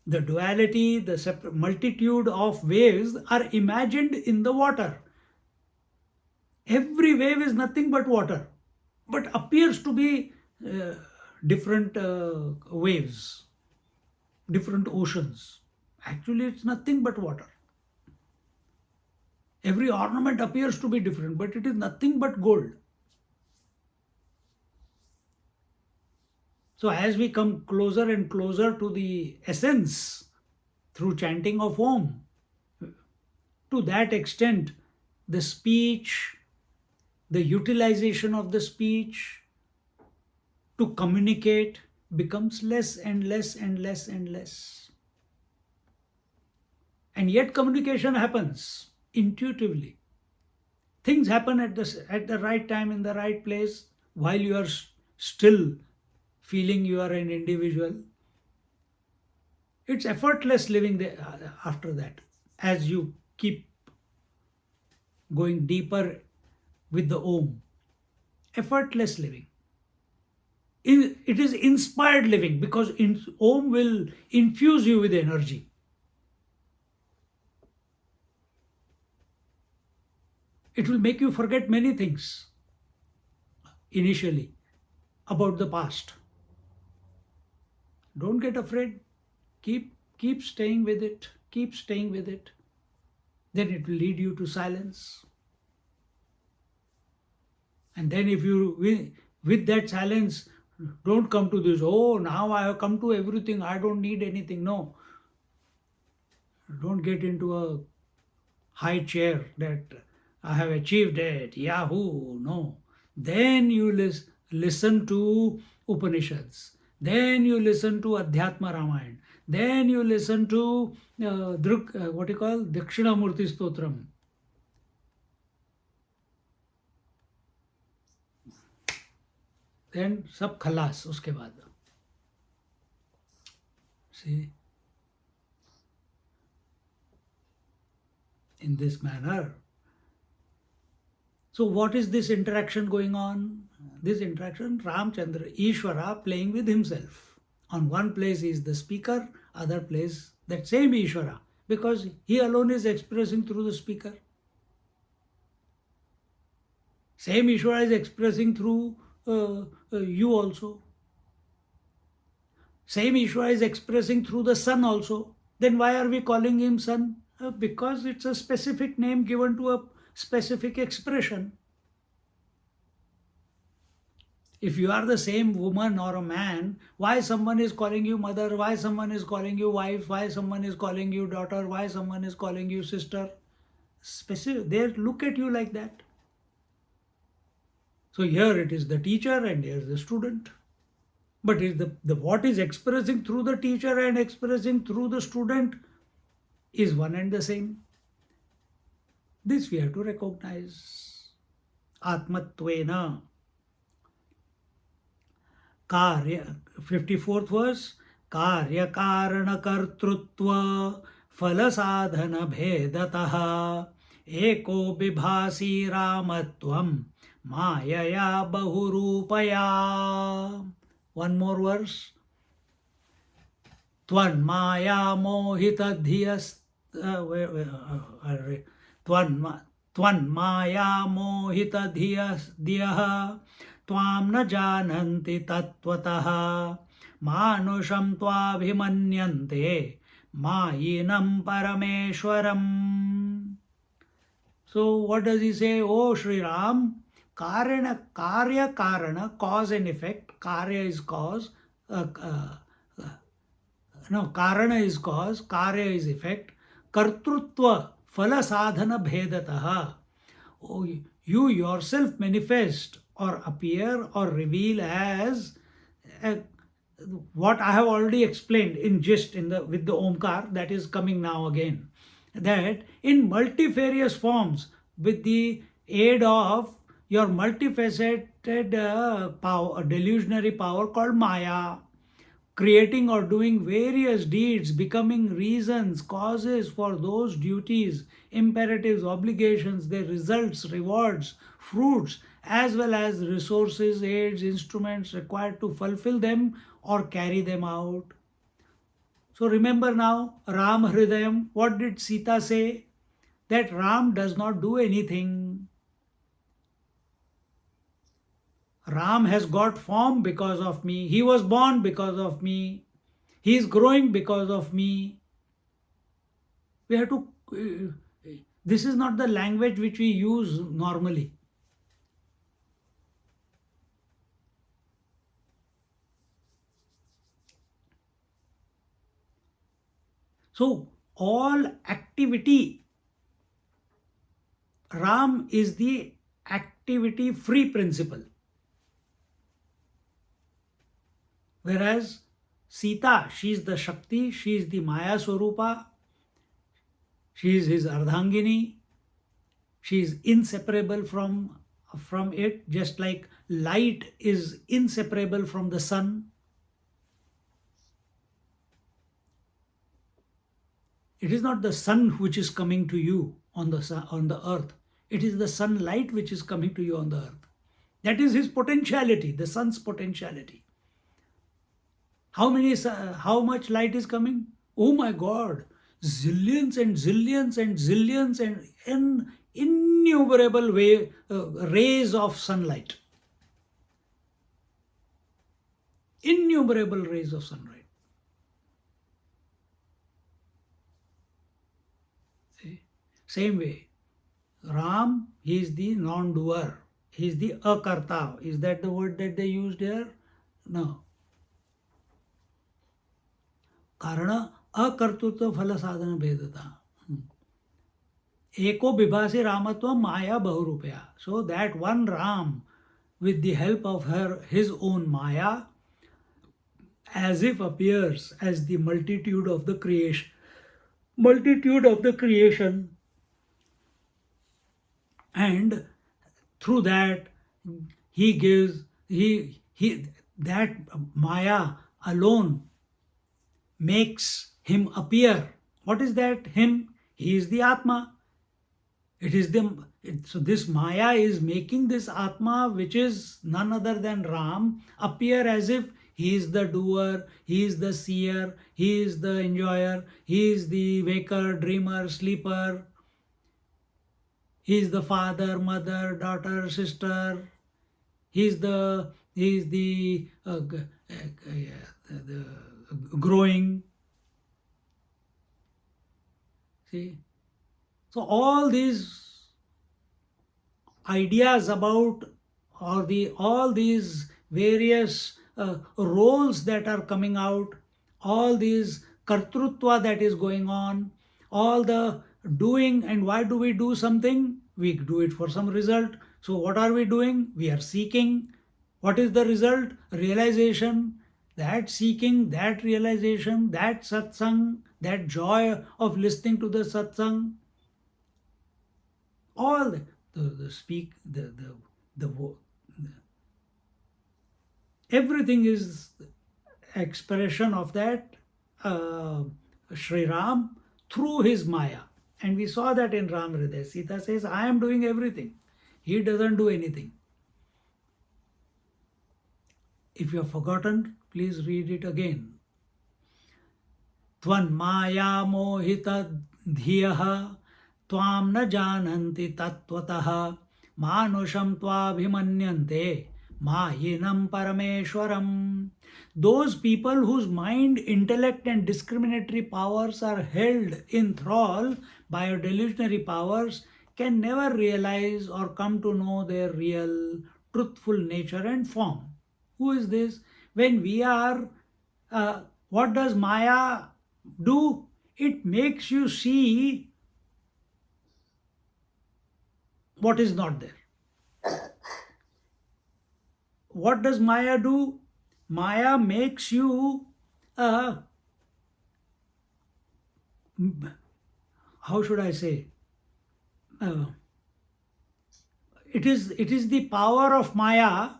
The duality, the multitude of waves are imagined in the water. Every wave is nothing but water, but appears to be different waves, different oceans. Actually, it's nothing but water. Every ornament appears to be different, but it is nothing but gold. So as we come closer and closer to the essence through chanting of Om, to that extent, the speech, the utilization of the speech to communicate becomes less and less and less and less. And yet communication happens intuitively. Things happen at the right time in the right place while you are still feeling you are an individual. It's effortless living there after that, as you keep going deeper with the Om. Effortless living. It is inspired living, because Om will infuse you with energy. It will make you forget many things initially about the past. Don't get afraid. Keep staying with it. Keep staying with it. Then it will lead you to silence. And then if you, with that silence, don't come to this, oh, now I have come to everything, I don't need anything. No. Don't get into a high chair that I have achieved it, Yahoo. No. Then you listen to Upanishads. Then you listen to Adhyatma Ramayana. Then you listen to Dakshinamurti Stotram. Then सब खलास उसके बाद. See, in this manner. So what is this interaction going on? This interaction, Ramchandra, Ishvara playing with himself. On one place he is the speaker, other place that same Ishvara, because he alone is expressing through the speaker. Same Ishvara is expressing through you also. Same Ishvara is expressing through the sun also. Then why are we calling him sun? Because it's a specific name given to a specific expression. If you are the same woman or a man, why someone is calling you mother, why someone is calling you wife, why someone is calling you daughter, why someone is calling you sister? Specific, they look at you like that. So here it is the teacher and here is the student. But what is expressing through the teacher and expressing through the student is one and the same. This we have to recognize. Atmatvena. Karya, 54th verse. Karya karana kartrutva falasadhana bhedataha eko bibhasi ramatvam mayaya bahurupaya. One more verse. Tvan maya mohita dhyas. Tvan maya mohita dhiyah tvam na jananti tattvataha manusham tvabhimanyante mayinam parameshwaram. So what does he say? Oh Sri Ram, karya karana, cause and effect. Karya is cause. Karana is cause, karya is effect. Kartrutva phala sadhana bhedataha. Oh, you yourself manifest or appear or reveal as what I have already explained in gist with the Omkar that is coming now again. That in multifarious forms, with the aid of your multifaceted power, delusionary power called Maya. creating or doing various deeds, becoming reasons, causes for those duties, imperatives, obligations, their results, rewards, fruits, as well as resources, aids, instruments required to fulfill them or carry them out. So remember now, Ram Hridayam, what did Sita say? That Ram does not do anything. Ram has got form because of me. He was born because of me. He is growing because of me. We have to, this is not the language which we use normally. So, all activity, Ram is the activity free principle. Whereas Sita, she is the Shakti, she is the Maya Swarupa, she is his Ardhangini, she is inseparable from it, just like light is inseparable from the sun. It is not the sun which is coming to you on the earth. It is the sunlight which is coming to you on the earth. That is his potentiality, the sun's potentiality. How much light is coming? Oh my God, zillions and zillions and zillions and innumerable rays of sunlight. Innumerable rays of sunlight. See? Same way, Ram, he is the non-doer. He is the akarta. Is that the word that they used here? No. कारण अकर्तृत्व फल साधन भेदता. एको विभासी रामत्व Maya बहुरूपया. So that one Ram, with the help of his own Maya, as if appears as the multitude of the creation. And through that he gives that Maya alone makes him appear. What is that him? He is the Atma. So this Maya is making this Atma, which is none other than Ram, appear as if he is the doer, he is the seer, he is the enjoyer, he is the waker, dreamer, sleeper, he is the father, mother, daughter, sister, he is the growing. See? So all these ideas about all these various roles that are coming out, all these kartrutva that is going on, all the doing, and why do we do something? We do it for some result. So what are we doing? We are seeking. What is the result? Realization. That seeking, that realization, that satsang, that joy of listening to the satsang, all everything is expression of that Sri Ram through his Maya. And we saw that in Ram Hridaya. Sita says, I am doing everything. He doesn't do anything. If you have forgotten, please read it again. Tvan Maya mohita dhiyaha tvam na jananti tattvataha manusham tvabhimanyante mayinam parameshwaram. Those people whose mind, intellect and discriminatory powers are held in thrall by delusionary powers can never realize or come to know their real, truthful nature and form. Who is this? When we are, what does Maya do? It makes you see what is not there. What does Maya do? Maya makes you, how should I say? It is the power of Maya,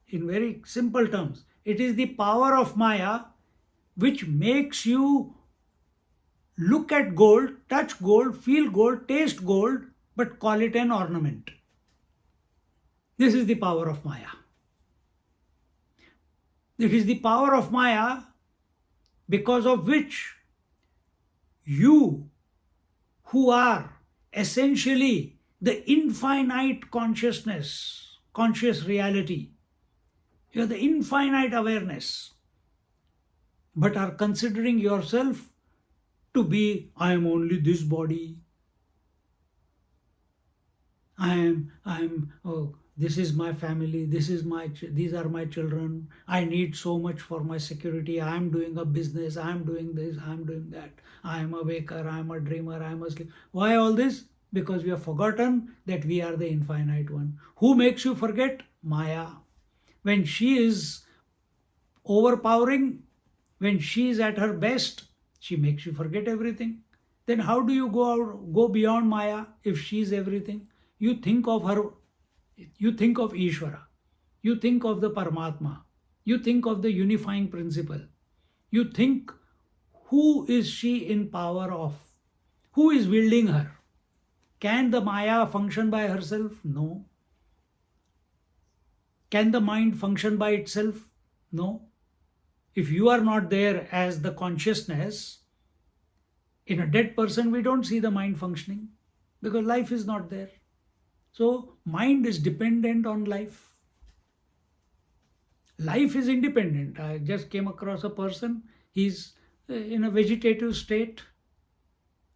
in very simple terms. It is the power of Maya which makes you look at gold, touch gold, feel gold, taste gold, but call it an ornament. This is the power of Maya. It is the power of Maya because of which you, who are essentially the infinite consciousness, conscious reality, you are the infinite awareness, but are considering yourself to be, I am only this body. Oh, this is my family, these are my children. I need so much for my security. I am doing a business. I am doing this. I am doing that. I am a waker. I am a dreamer. I am a sleep. Why all this? Because we have forgotten that we are the infinite one. Who makes you forget? Maya. When she is overpowering, when she is at her best, she makes you forget everything. Then how do you go beyond Maya if she is everything? You think of her, you think of Ishvara, you think of the Paramatma, you think of the unifying principle. You think, who is she in power of? Who is wielding her? Can the Maya function by herself? No. Can the mind function by itself? No. If you are not there as the consciousness, in a dead person, we don't see the mind functioning because life is not there. So, mind is dependent on life. Life is independent. I just came across a person, he's in a vegetative state,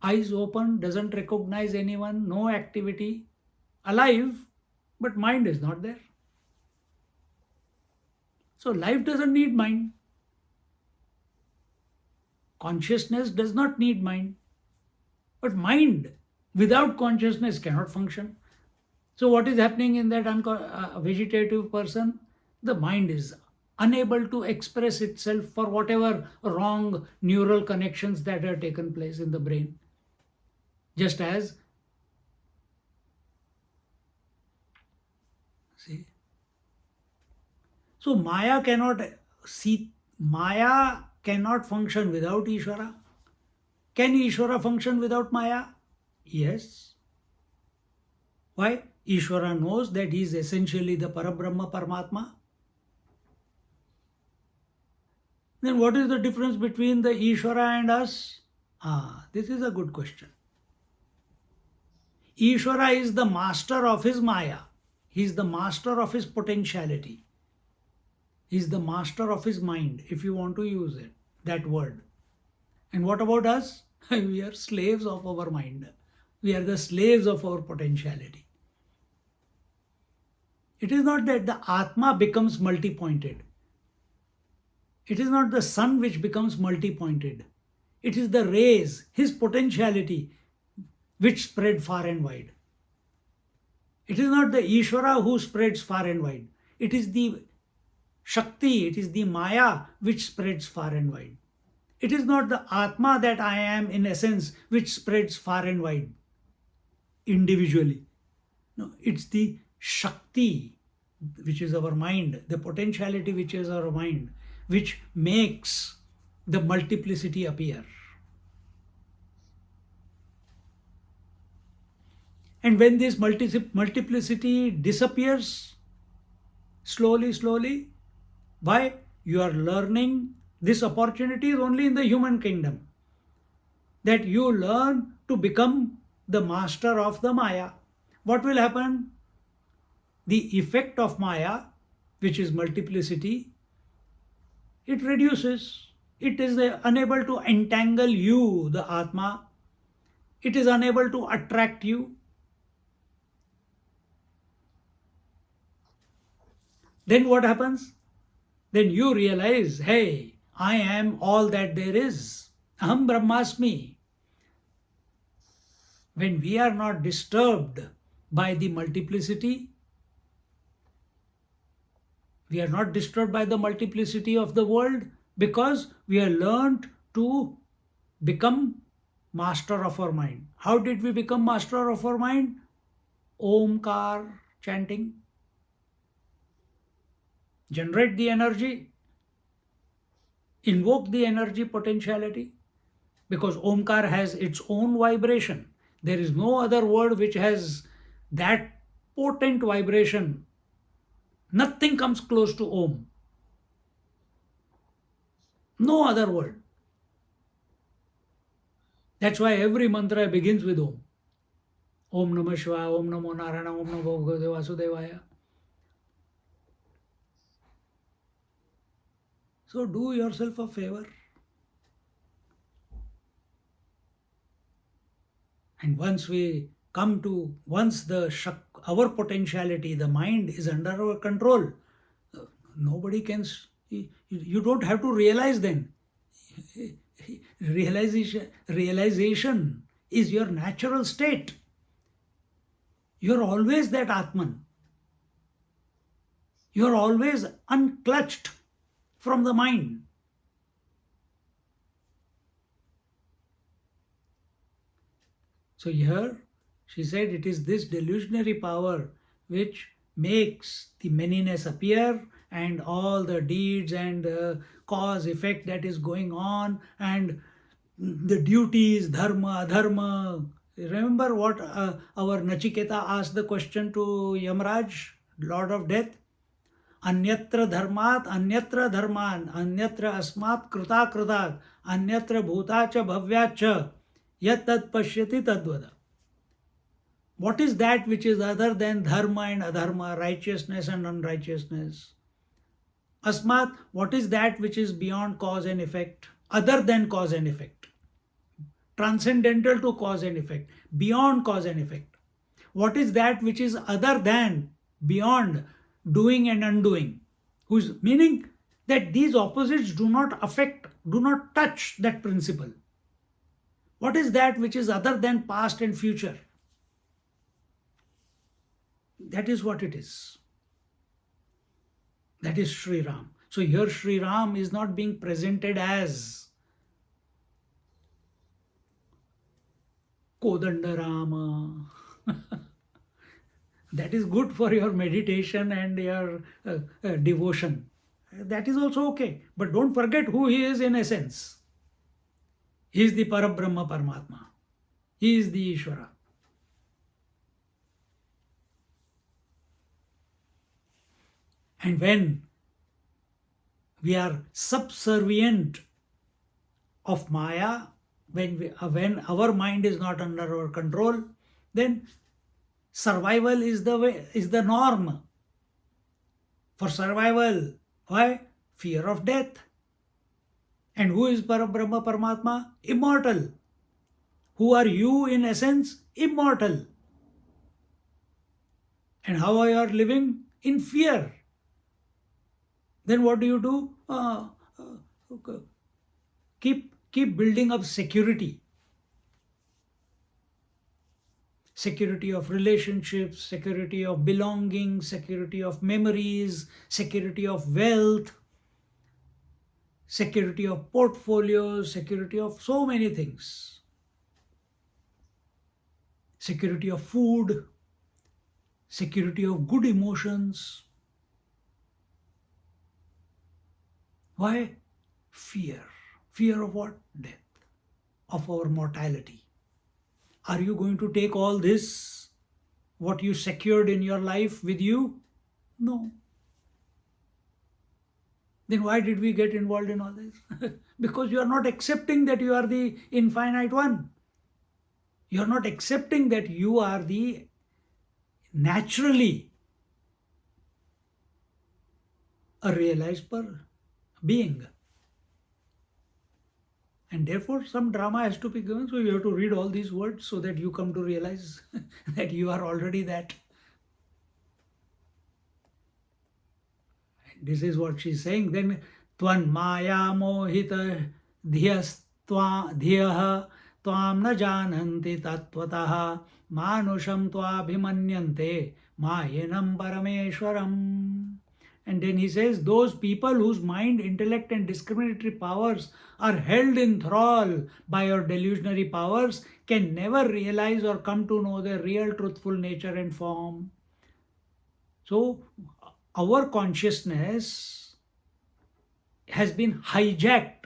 eyes open, doesn't recognize anyone, no activity, alive, but mind is not there. So, life doesn't need mind. Consciousness does not need mind. But mind without consciousness cannot function. So, what is happening in that vegetative person? The mind is unable to express itself for whatever wrong neural connections that have taken place in the brain. Just as, see, so Maya cannot function without Ishvara. Can Ishvara function without Maya? Yes. Why? Ishvara knows that he is essentially the Parabrahma Paramatma. Then what is the difference between the Ishvara and us? This is a good question. Ishvara is the master of his Maya. He is the master of his potentiality. He is the master of his mind, if you want to use it, that word. And what about us? We are slaves of our mind. We are the slaves of our potentiality. It is not that the Atma becomes multi-pointed. It is not the sun which becomes multi-pointed. It is the rays, his potentiality, which spread far and wide. It is not the Ishvara who spreads far and wide. It is the Shakti, it is the Maya which spreads far and wide. It is not the Atma that I am in essence which spreads far and wide individually. No, it's the Shakti, which is our mind, the potentiality which is our mind, which makes the multiplicity appear. And when this multiplicity disappears, slowly, why? You are learning. This opportunity is only in the human kingdom, that you learn to become the master of the Maya. What will happen? The effect of Maya, which is multiplicity, it reduces. It is unable to entangle you, the Atma. It is unable to attract you. Then what happens? Then you realize, hey, I am all that there is. Aham Brahmasmi. When we are not disturbed by the multiplicity, we are not disturbed by the multiplicity of the world because we have learned to become master of our mind. How did we become master of our mind? Omkar chanting. Generate the energy. invoke the energy potentiality, because Omkar has its own vibration. There is no other word which has that potent vibration. Nothing comes close to Om. No other word. That's why every mantra begins with Om. Om Namah Shivaya, Om Namo Narayana, Om Namo Bhagavate Vasudevaya. So do yourself a favor. And once our potentiality, the mind is under our control, nobody can, you don't have to realize then. Realization is your natural state. You're always that Atman. You're always unclutched from the mind. So here she said it is this delusionary power which makes the manyness appear, and all the deeds and cause effect that is going on, and the duties, dharma, adharma. Remember what our Nachiketa asked the question to Yamraj, Lord of Death? Anyatra dharmat, anyatra dharman, anyatra asmat kruta krutat, anyatra bhutacha bhavyacha, yat tat pashyati tadvada. What is that which is other than dharma and adharma, righteousness and unrighteousness? Asmat, what is that which is beyond cause and effect, other than cause and effect? Transcendental to cause and effect, beyond cause and effect. What is that which is other than, beyond doing and undoing? Whose meaning that these opposites do not affect, do not touch that principle. What is that which is other than past and future? That is what it is. That is Sri Ram. So here Sri Ram is not being presented as Kodanda Rama. That is good for your meditation and your devotion. That is also okay. But don't forget who he is in essence. He is the Parabrahma Paramatma. He is the Ishvara. And when we are subservient of Maya, when our mind is not under our control, then survival is the norm. For survival, why? Fear of death. And who is Parabrahma Paramatma? Immortal. Who are you in essence? Immortal. And how are you living? In fear. Then what do? Keep building up security. Security of relationships, security of belonging, security of memories, security of wealth, security of portfolios, security of so many things. Security of food, security of good emotions. Why? Fear. Fear of what? Death. Of our mortality. Are you going to take all this, what you secured in your life, with you? No. Then why did we get involved in all this? Because you are not accepting that you are the infinite one. You are not accepting that you are the naturally a realized being. And therefore some drama has to be given. So you have to read all these words so that you come to realize that you are already that. And this is what she is saying. Then Twan Maya Mohita Dhyaha Tvam na jananti tattvataha manusham tvabhimanyante mayenam parameshwaram. And then he says, those people whose mind, intellect and discriminatory powers are held in thrall by your delusionary powers can never realize or come to know their real truthful nature and form. So our consciousness has been hijacked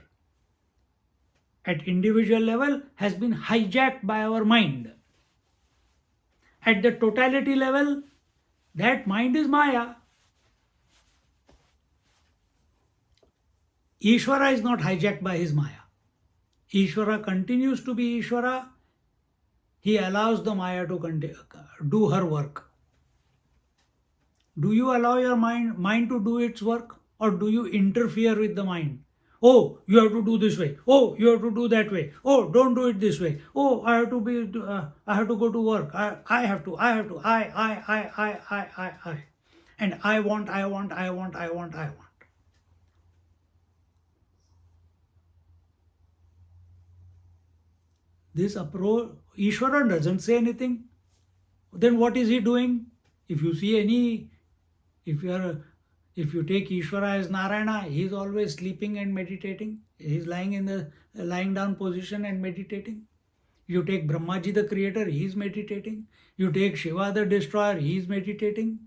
at individual level, has been hijacked by our mind. At the totality level, that mind is Maya. Ishvara is not hijacked by his Maya. Ishvara continues to be Ishvara. He allows the Maya to do her work. Do you allow your mind to do its work, or do you interfere with the mind? Oh, you have to do this way. Oh, you have to do that way. Oh, don't do it this way. Oh, I have to go to work. I have to. And I want. This approach, Ishvara doesn't say anything. Then what is he doing? If you see any, if you take Ishvara as Narayana, he is always sleeping and meditating. He is lying in the lying down position and meditating. You take Brahmaji the creator, he is meditating. You take Shiva the destroyer, he is meditating.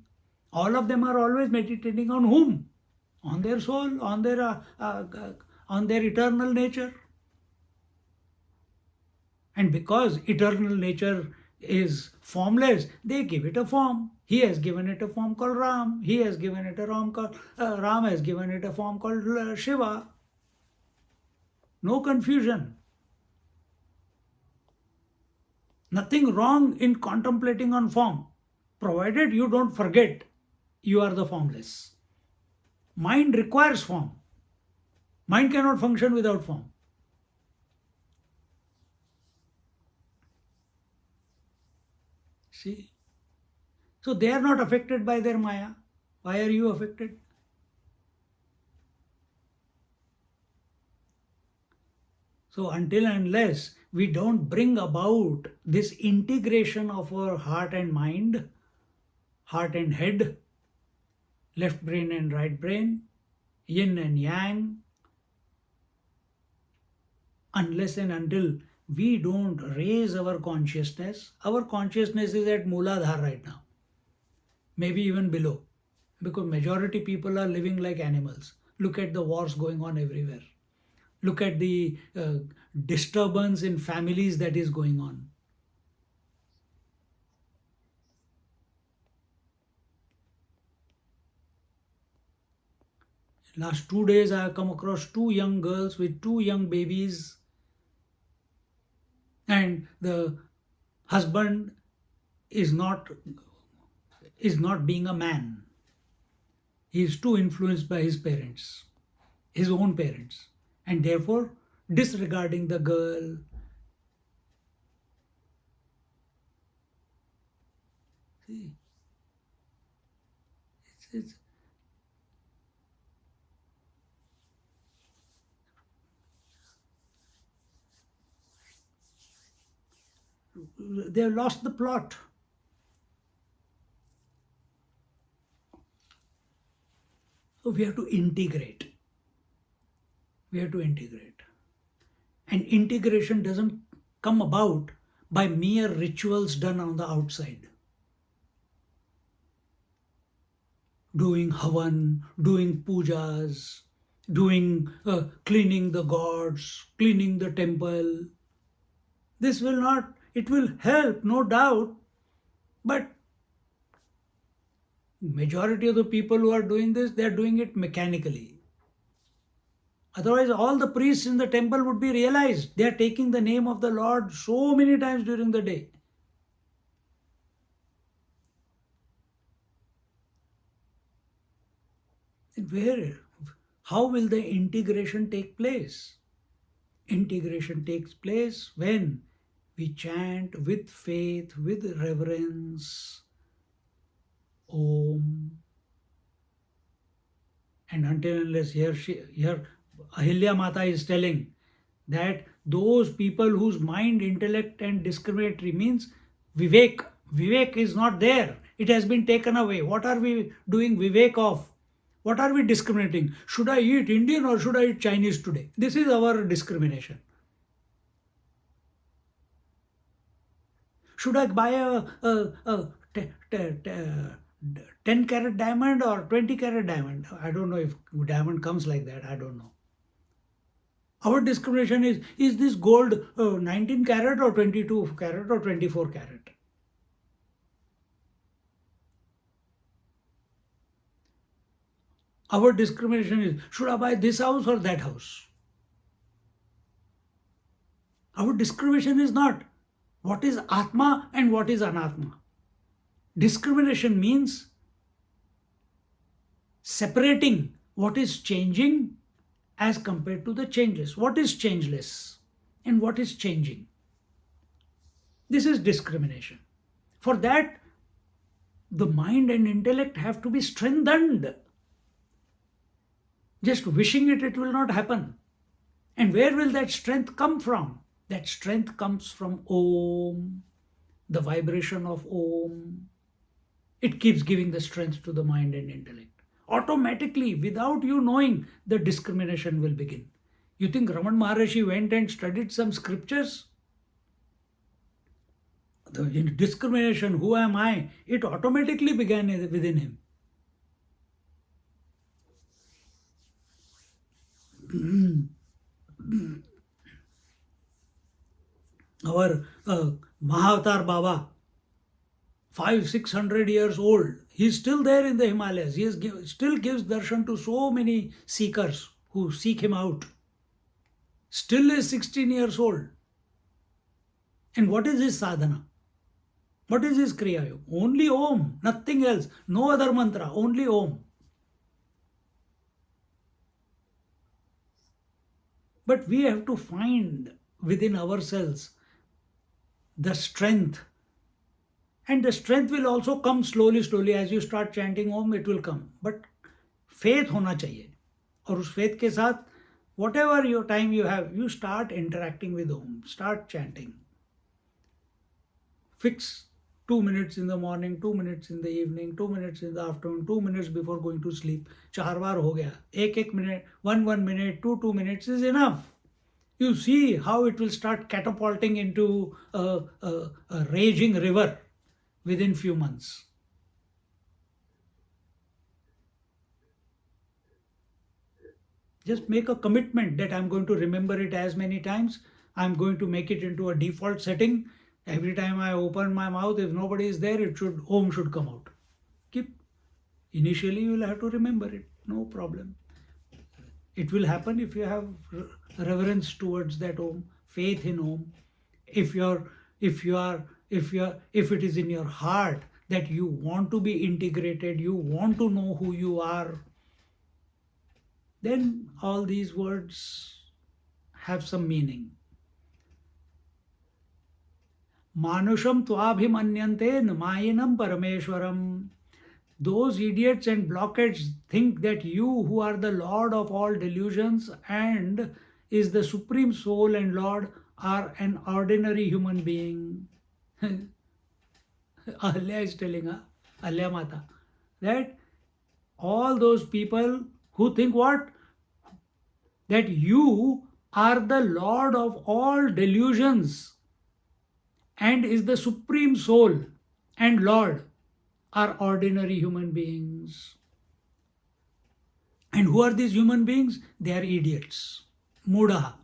All of them are always meditating on whom? On their soul, on their eternal nature. And because eternal nature is formless, they give it a form. He has given it a form called Ram. He has given it a form called Ram has given it a form called Shiva. No confusion. Nothing wrong in contemplating on form, provided you don't forget you are the formless. Mind requires form. Mind cannot function without form. See? So they are not affected by their Maya. Why are you affected? So until and unless we don't bring about this integration of our heart and mind, heart and head, left brain and right brain, yin and yang, unless and until we don't raise our consciousness is at Mooladhar right now, maybe even below, because majority people are living like animals. Look at the wars going on everywhere. Look at the disturbance in families that is going on. Last 2 days I have come across 2 young girls with 2 young babies, and the husband is not being a man. He is too influenced by his parents, his own parents, and therefore disregarding the girl. See, it's they have lost the plot. So we have to integrate. And integration doesn't come about by mere rituals done on the outside. Doing havan, doing pujas, cleaning the gods, cleaning the temple. This will not, it will help, no doubt, but majority of the people who are doing this, they are doing it mechanically. Otherwise, all the priests in the temple would be realized. They are taking the name of the Lord so many times during the day. How will the integration take place? Integration takes place when we chant with faith, with reverence, Om. And until unless here Ahalya Mata is telling that those people whose mind, intellect and discriminatory means Vivek is not there. It has been taken away. What are we doing Vivek of? What are we discriminating? Should I eat Indian or should I eat Chinese today? This is our discrimination. Should I buy a 10 carat diamond or 20 carat diamond. I don't know if diamond comes like that. I don't know. Our discrimination is this gold 19 carat or 22 carat or 24 carat? Our discrimination is, should I buy this house or that house? Our discrimination is not what is Atma and what is Anatma. Discrimination means separating what is changing as compared to the changeless. What is changeless and what is changing? This is discrimination. For that, the mind and intellect have to be strengthened. Just wishing it, it will not happen. And where will that strength come from? That strength comes from Om, the vibration of Om. It keeps giving the strength to the mind and intellect. Automatically, without you knowing, the discrimination will begin. You think Raman Maharishi went and studied some scriptures? The discrimination, who am I? It automatically began within him. Our Mahavatar Baba, 500-600 years old, he's still there in the Himalayas. He still gives darshan to so many seekers who seek him out. Still is 16 years old. And what is his sadhana? What is his kriya yoga? Only Om, nothing else. No other mantra, only Om. But we have to find within ourselves the strength. And the strength will also come slowly, slowly. As you start chanting Om, it will come. But faith होना चाहिए. और उस faith के साथ, whatever your time you have, you start interacting with Om. Start chanting. Fix 2 minutes in the morning, 2 minutes in the evening, 2 minutes in the afternoon, 2 minutes before going to sleep. 4 बार हो गया. 1 minute, 1 minute, 2 minutes is enough. You see how it will start catapulting into a raging river within few months. Just make a commitment that I'm going to remember it as many times. I'm going to make it into a default setting. Every time I open my mouth, if nobody is there, Om should come out. Initially you will have to remember it, no problem. It will happen if you have reverence towards that Om, faith in Om. If it is in your heart that you want to be integrated, you want to know who you are, then all these words have some meaning. Manusham tvabhimanyante namayinam parameshwaram. Those idiots and blockheads think that you, who are the Lord of all delusions and is the Supreme Soul and Lord, are an ordinary human being. Ahalya is telling her, Ahalya Mata, that all those people who think what? That you are the Lord of all delusions and is the Supreme Soul and Lord, are ordinary human beings. And who are these human beings? They are idiots. Muda.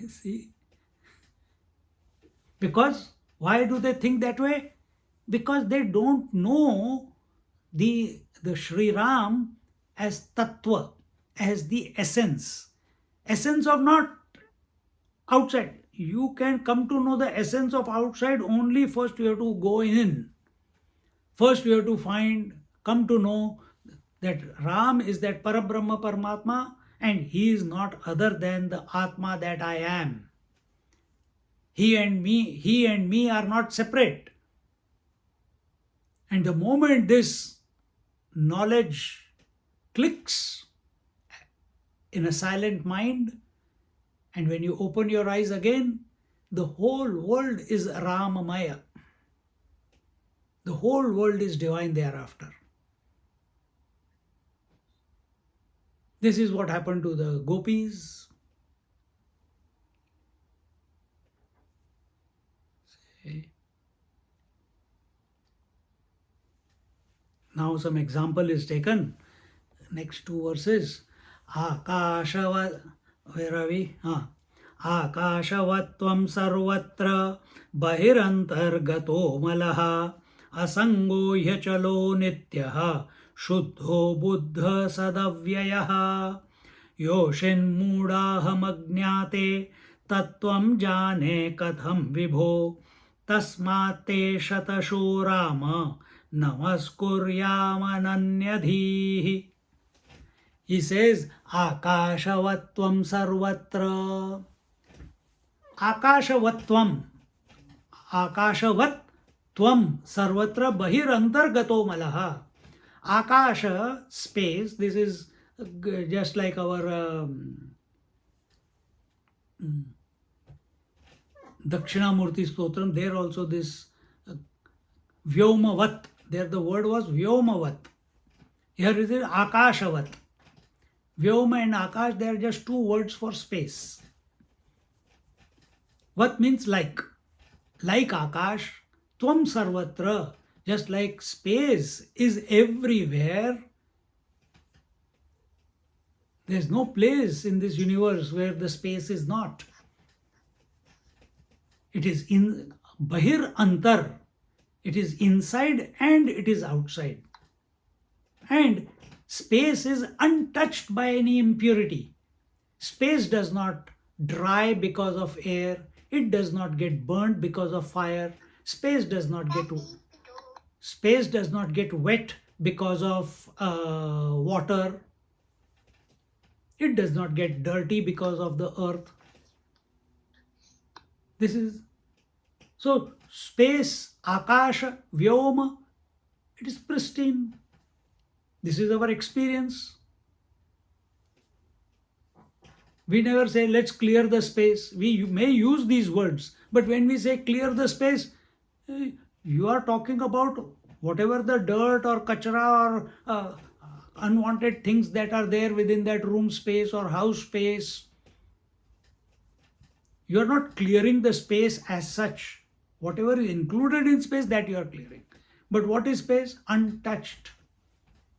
See? Because why do they think that way? Because they don't know the Sri Ram as Tattva, as the essence. Essence of not outside. You can come to know the essence of outside only first you have to go in. First you have to come to know that Ram is that Parabrahma Paramatma and he is not other than the Atma that I am. He and me are not separate. And the moment this knowledge clicks in a silent mind, and when you open your eyes again, the whole world is Ramamaya. The whole world is divine thereafter. This is what happened to the gopis. Now some example is taken. Next two verses. Akashavat, where are we? Akashavatvam sarvatra bahirantargato malaha asango yachalo nityaha shuddho buddha sadavyayah yoshin mudahamagnate tattvam jane katham vibho tasmate shatasho rama namaskuryamananyadhihi. He says, Akashavatvam sarvatra. Akashavatvam. Akashavat tvam sarvatra bahirantargato malaha. Akasha, space, this is just like our Dakshinamurti Stotram, there also this Vyomavat, there the word was Vyomavat. Here it is Akashavat. Vyoma and Akash, they are just two words for space. Vat means like. Like Akash, Tvam Sarvatra, just like space is everywhere. There is no place in this universe where the space is not. It is in Bahir Antar. It is inside and it is outside. And space is untouched by any impurity. Space does not dry because of air. It does not get burnt because of fire. Space does not get wet because of water. It does not get dirty because of the earth. This is so space, Akasha, Vyoma, it is pristine. This is our experience. We never say, let's clear the space. We may use these words, but when we say clear the space, you are talking about whatever the dirt or kachra or unwanted things that are there within that room space or house space. You are not clearing the space as such. Whatever is included in space, that you are clearing. But what is space? Untouched.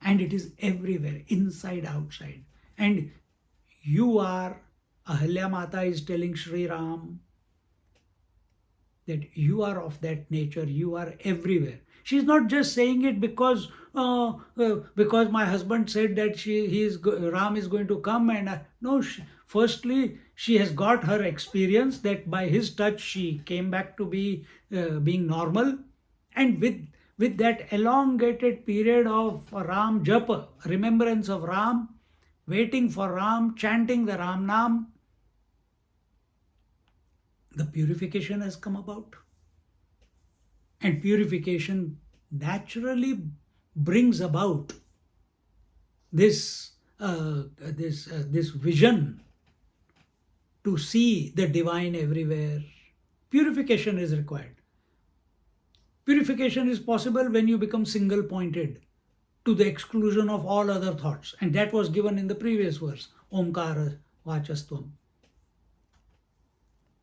And it is everywhere, inside, outside. And you are, Ahalya Mata is telling Sri Ram that you are of that nature, you are everywhere. She is not just saying it because my husband said that Ram is going to come, and no. Firstly, she has got her experience that by his touch she came back to being normal, and with that elongated period of Ram Japa, remembrance of Ram, waiting for Ram, chanting the Ram Nam, the purification has come about. And purification naturally brings about this vision to see the divine everywhere. Purification is required. Purification is possible when you become single-pointed to the exclusion of all other thoughts. And that was given in the previous verse, Omkara Vachastvam.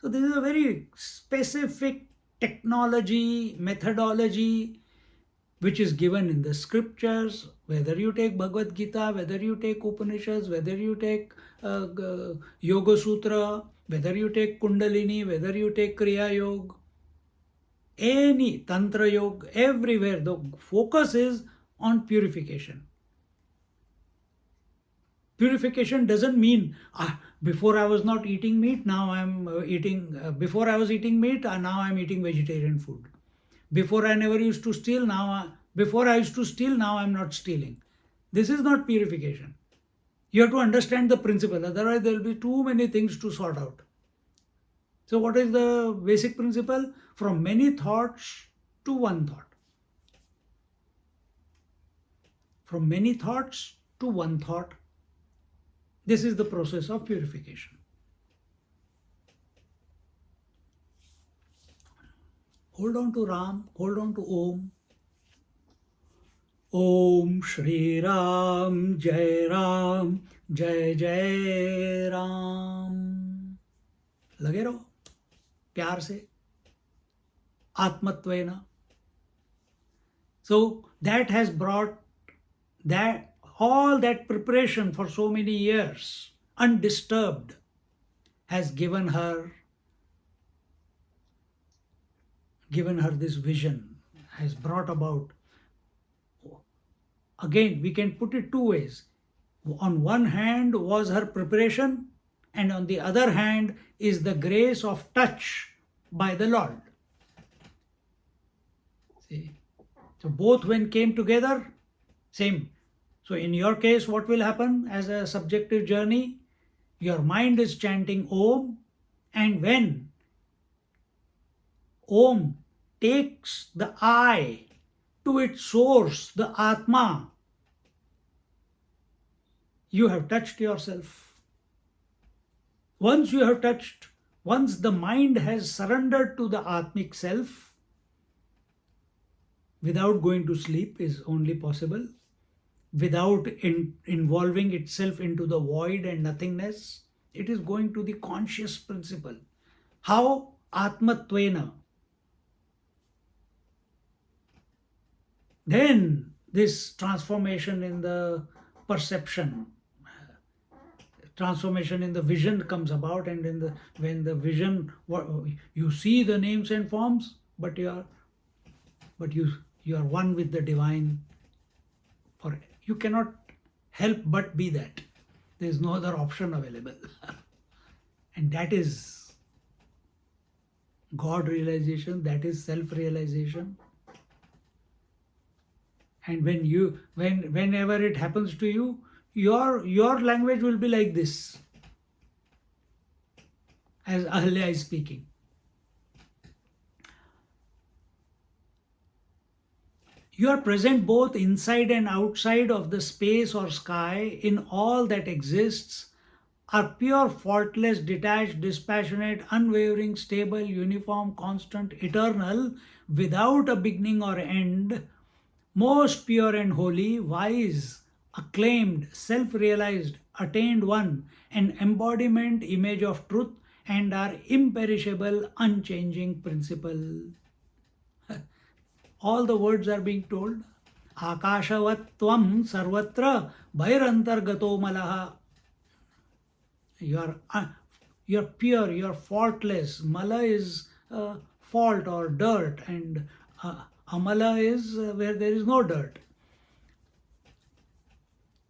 So this is a very specific technology, methodology, which is given in the scriptures, whether you take Bhagavad Gita, whether you take Upanishads, whether you take Yoga Sutra, whether you take Kundalini, whether you take Kriya Yoga, any Tantra Yoga, everywhere the focus is on purification. Purification doesn't mean before I was not eating meat, now I'm eating, before I was eating meat, now I'm eating vegetarian food. Before I never used to steal, before I used to steal, now I'm not stealing. This is not purification. You have to understand the principle, otherwise there will be too many things to sort out. So what is the basic principle? From many thoughts to one thought. From many thoughts to one thought. This is the process of purification. Hold on to Ram, hold on to Om. Om Shri Ram, Jai Jai Ram. लगे रहो प्यार से, आत्मत्वेना. So that has brought that all that preparation for so many years, undisturbed, has given her this vision, has brought about. Again, we can put it two ways. On one hand was her preparation, and on the other hand is the grace of touch by the Lord. See? So both when came together, same. So in your case, what will happen as a subjective journey? Your mind is chanting Om, and when Om takes the I to its source, the Atma, you have touched yourself. Once you have touched, once the mind has surrendered to the Atmic self, without going to sleep is only possible, without involving itself into the void and nothingness, it is going to the conscious principle. How? Atmatvena. Then this transformation in the perception, transformation in the vision comes about, and when the vision, you see the names and forms, but you are one with the divine. For you cannot help but be that. There is no other option available. And that is God realization, that is self-realization. And whenever it happens to you, your language will be like this, as Ahalya is speaking. You are present both inside and outside of the space or sky, in all that exists, are pure, faultless, detached, dispassionate, unwavering, stable, uniform, constant, eternal, without a beginning or end, most pure and holy, wise, acclaimed, self-realized, attained one, an embodiment, image of truth, and our imperishable, unchanging principle. All the words are being told. Akashavatvam sarvatra bhairantargato malaha. You're pure, you're faultless. Mala is fault or dirt, and amala is where there is no dirt.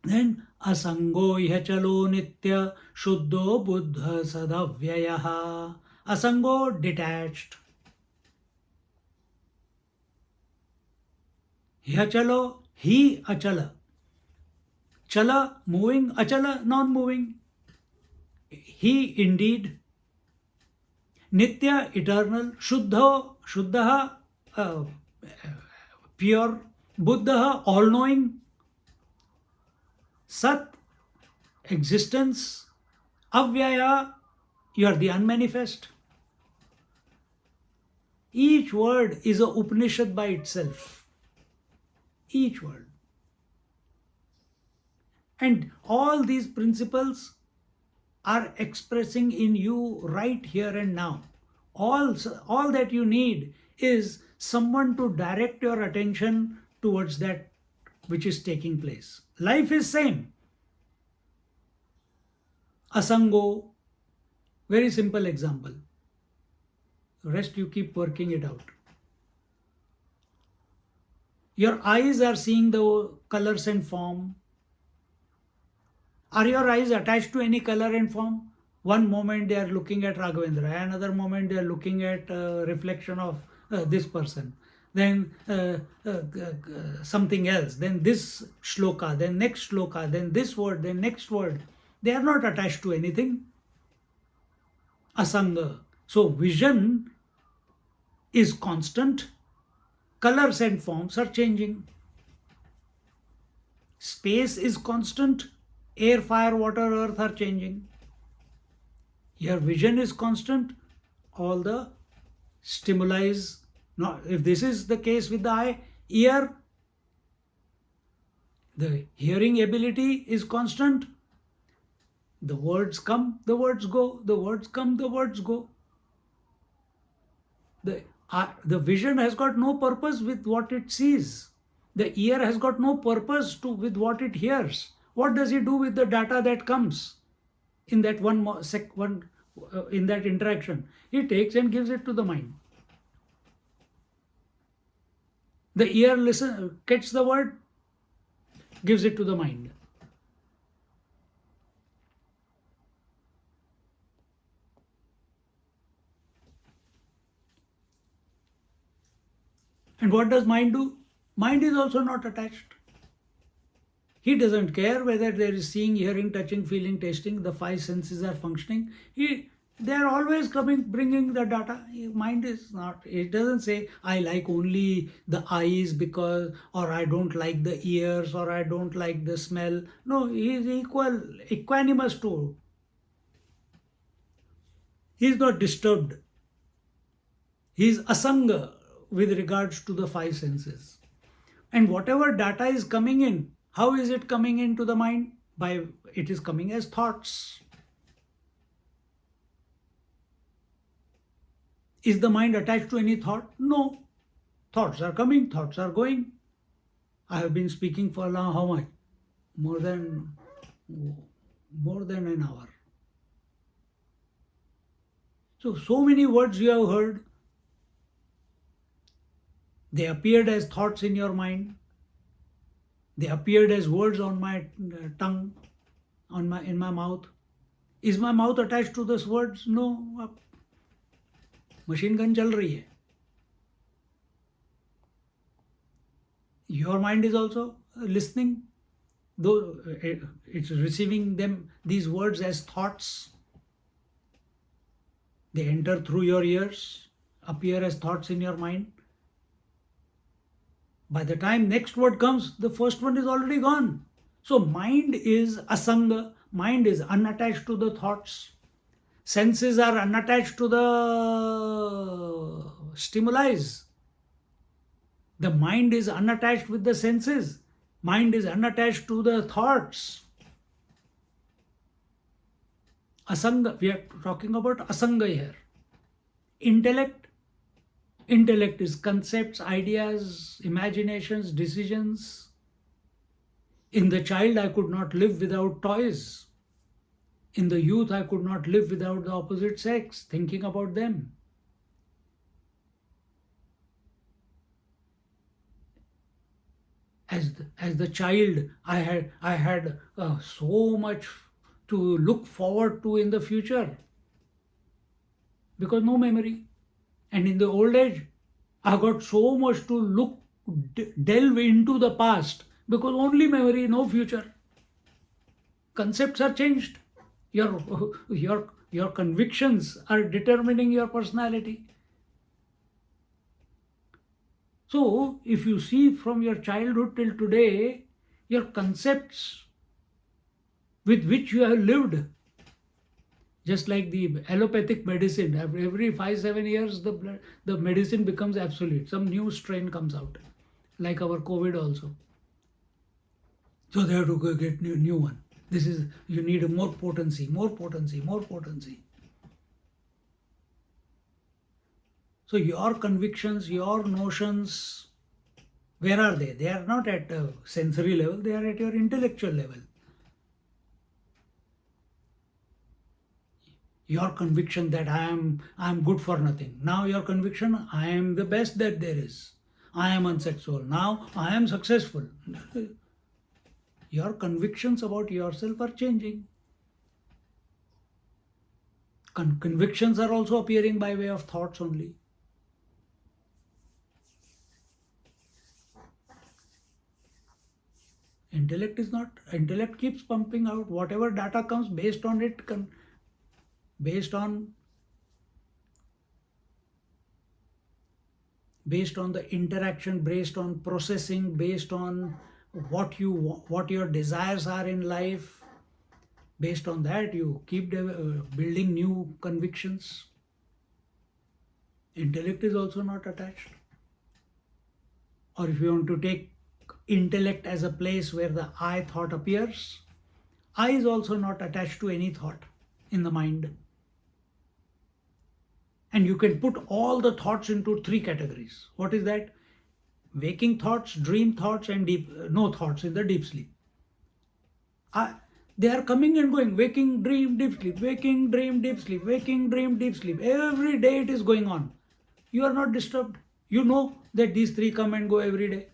Then asango ihachalo nitya shuddho buddha sadavyayaha. Asango, detached. Ihachalo, he achala. Chala, moving, achala, non-moving. He indeed. Nitya, eternal. Shuddha, pure. Buddha, all-knowing. Sat, existence. Avyaya, you are the unmanifest. Each word is a Upanishad by itself. Each word. And all these principles are expressing in you right here and now. All that you need is someone to direct your attention towards that which is taking place. Life is same. Asango, very simple example. Rest you keep working it out. Your eyes are seeing the colors and form. Are your eyes attached to any color and form? One moment they are looking at Raghavendra, another moment they are looking at reflection of this person, then something else, then this shloka, then next shloka, then this word, then next word. They are not attached to anything. Asanga. So vision is constant. Colors and forms are changing. Space is constant. Air, fire, water, earth are changing. Your vision is constant. All the stimuli is not. If this is the case with the eye, ear, the hearing ability is constant. The words come, the words go. The words come, the words go. The vision has got no purpose with what it sees. The ear has got no purpose to with what it hears. What does it do with the data that comes in that in that interaction? He takes and gives it to the mind. The ear gets the word, gives it to the mind. And what does mind do? Mind is also not attached. He doesn't care whether there is seeing, hearing, touching, feeling, tasting. The five senses are functioning. They are always coming, bringing the data. Mind is not. It doesn't say I like only the eyes because, or I don't like the ears, or I don't like the smell. No, he is equanimous to. He is not disturbed. He is asanga with regards to the five senses. And whatever data is coming in, how is it coming into the mind? It is coming as thoughts. Is the mind attached to any thought? No. Thoughts are coming, thoughts are going. I have been speaking for long, how much? More than an hour. So many words you have heard. They appeared as thoughts in your mind. They appeared as words on my tongue, in my mouth. Is my mouth attached to those words? No. Machine gun chal rahi hai. Your mind is also listening, though it's receiving these words as thoughts. They enter through your ears, appear as thoughts in your mind. By the time next word comes, the first one is already gone. So mind is asanga, mind is unattached to the thoughts. Senses are unattached to the stimuli. The mind is unattached with the senses. Mind is unattached to the thoughts. Asanga, we are talking about asanga here. Intellect is concepts, ideas, imaginations, decisions. In the child, I could not live without toys. In the youth, I could not live without the opposite sex, thinking about them. As the child, I had so much to look forward to in the future, because no memory. And in the old age, I got so much to delve into the past, because only memory, no future. Concepts are changed. Your convictions are determining your personality. So, if you see from your childhood till today, your concepts with which you have lived, just like the allopathic medicine, every 5-7 years, the medicine becomes obsolete. Some new strain comes out, like our COVID also. So they have to go get new one. You need more potency. So your convictions, your notions, where are they? They are not at a sensory level, they are at your intellectual level. Your conviction that I am good for nothing. Now your conviction, I am the best that there is. I am unsuccessful. Now I am successful. Your convictions about yourself are changing. Convictions are also appearing by way of thoughts only. Intellect keeps pumping out whatever data comes based on it, based on the interaction, based on processing, based on what your desires are in life. Based on that, you keep building new convictions. Intellect is also not attached. Or if you want to take intellect as a place where the I thought appears, I is also not attached to any thought in the mind. And you can put all the thoughts into 3 categories. What is that? waking thoughts, dream thoughts, and no thoughts in the deep sleep. They are coming and going, waking, dream, deep sleep, waking, dream, deep sleep, waking, dream, deep sleep. Every day it is going on. You are not disturbed. You know that these three come and go every day.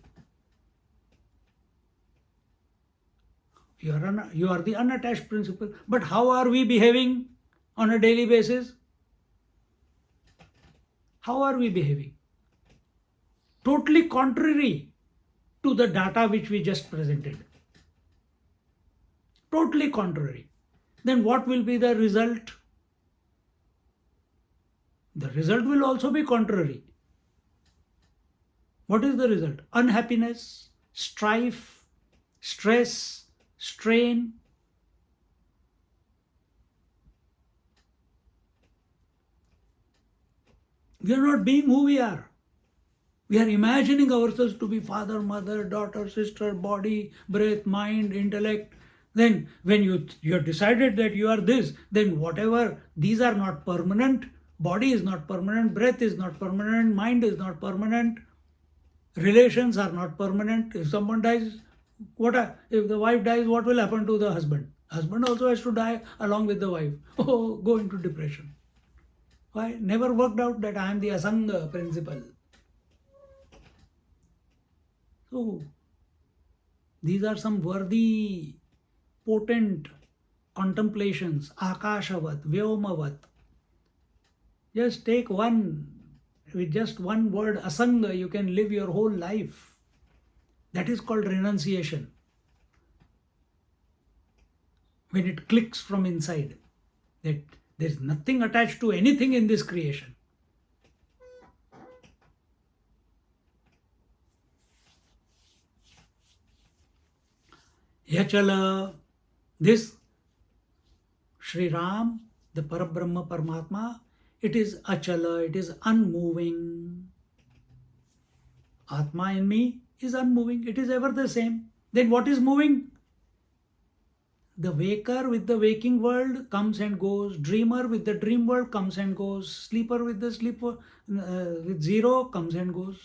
You are the unattached principle. But how are we behaving on a daily basis? How are we behaving? Totally contrary to the data which we just presented. Totally contrary. Then what will be the result? The result will also be contrary. What is the result? Unhappiness, strife, stress, strain. We are not being who we are. We are imagining ourselves to be father, mother, daughter, sister, body, breath, mind, intellect. Then when you have decided that you are this, then whatever, these are not permanent. Body is not permanent, breath is not permanent, mind is not permanent, relations are not permanent. If someone dies, if the wife dies, what will happen to the husband? Husband also has to die along with the wife. Oh, go into depression. Why? Never worked out that I am the Asanga principle. So, these are some worthy, potent contemplations. Akashavat, Vyomavat. Just take one, with just one word, Asanga, you can live your whole life. That is called renunciation. When it clicks from inside, that there is nothing attached to anything in this creation. Yachala, this Sri Ram, the Parabrahma Paramatma, it is achala, it is unmoving. Atma in me is unmoving, it is ever the same. Then what is moving? The waker with the waking world comes and goes, dreamer with the dream world comes and goes, sleeper with the sleeper with zero comes and goes.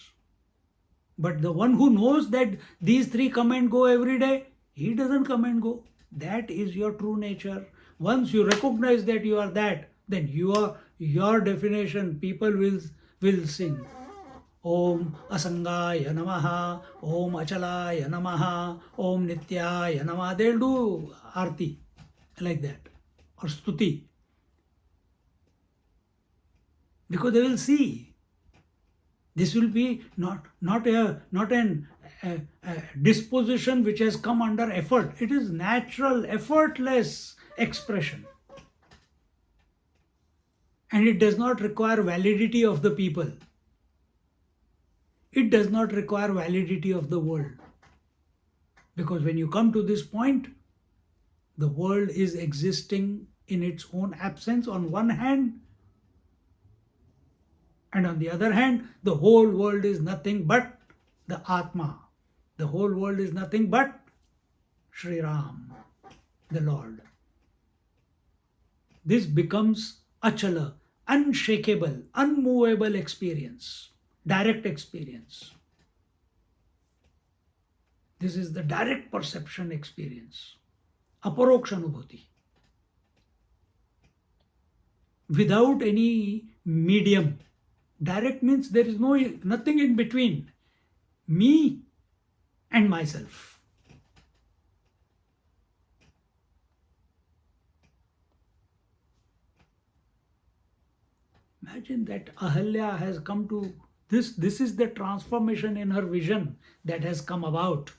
But the one who knows that these three come and go every day, he doesn't come and go. That is your true nature. Once you recognize that you are that, then your definition, people will sing. Om Asangaya Namaha, Om Achalaya Namaha, Om Nityaya Namaha. They'll do arti like that, or stuti. Because they will see. This will be not an disposition which has come under effort. It is natural, effortless expression. And it does not require validity of the people. It does not require validity of the world. Because when you come to this point, the world is existing in its own absence on one hand, and on the other hand, the whole world is nothing but the Atma. The whole world is nothing but Sri Ram, the Lord. This becomes achala, unshakable, unmovable experience, direct experience. This is the direct perception experience, aparokshanubhuti. Without any medium. Direct means there is nothing in between me and myself. Imagine that Ahalya has come to this. This is the transformation in her vision that has come about.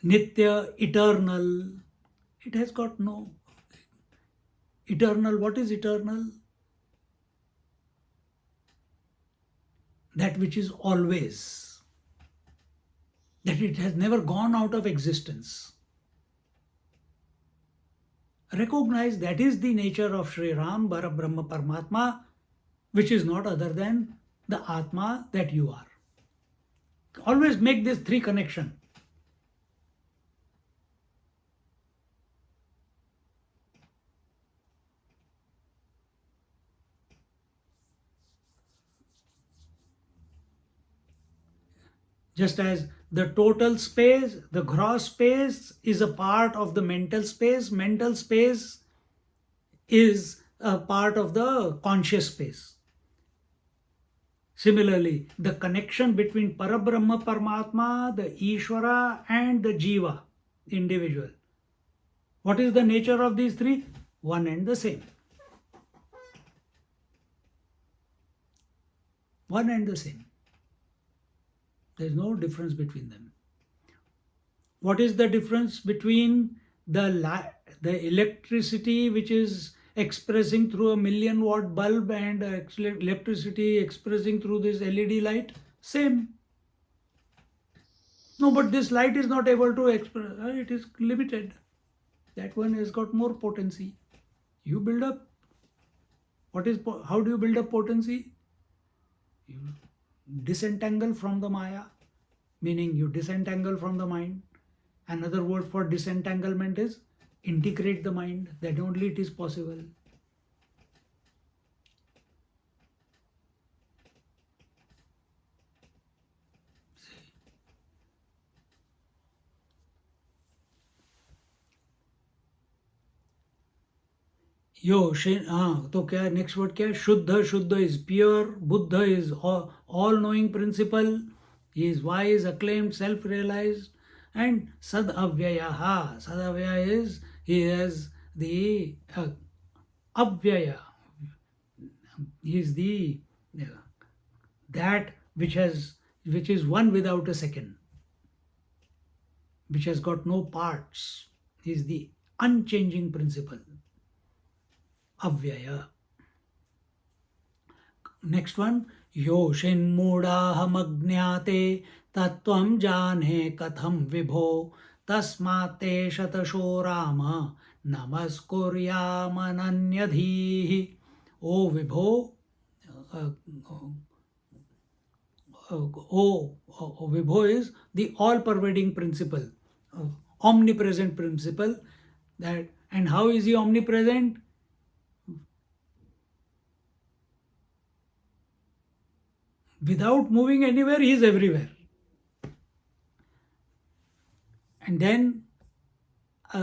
Nitya, eternal. It has got no eternal. What is eternal? That which is always. That it has never gone out of existence. Recognize that is the nature of Sri Ram, Parabrahma Paramatma, which is not other than the Atma that you are. Always make this three connection. Just as the total space, the gross space is a part of the mental space is a part of the conscious space. Similarly, the connection between Parabrahma Paramatma, the Ishvara, and the Jiva, individual. What is the nature of these three? One and the same. One and the same. There is no difference between them. What is the difference between the electricity which is expressing through a 1,000,000-watt bulb and electricity expressing through this LED light? Same. No, but this light is not able to express. It is limited. That one has got more potency. You build up. How do you build up potency? You disentangle from the Maya, meaning you disentangle from the mind. Another word for disentanglement is integrate the mind. That only it is possible. तो क्या next word क्या है? Shuddh is pure, Buddh is all knowing principle, he is wise, acclaimed, self-realized, and Sadavyaya is he has the Avyaya. He is the that which is one without a second, which has got no parts. He is the unchanging principle. Avyaya. Next one, योषिन्मूढाहमज्ञाते तत्त्वं जाने कथं विभो तस्मात्ते शतशो Ram नमस्कुर्यामनन्यधीः. O Vibho, Vibho is the all-pervading principle, omnipresent principle. And how is he omnipresent? Without moving anywhere, he is everywhere. And then, so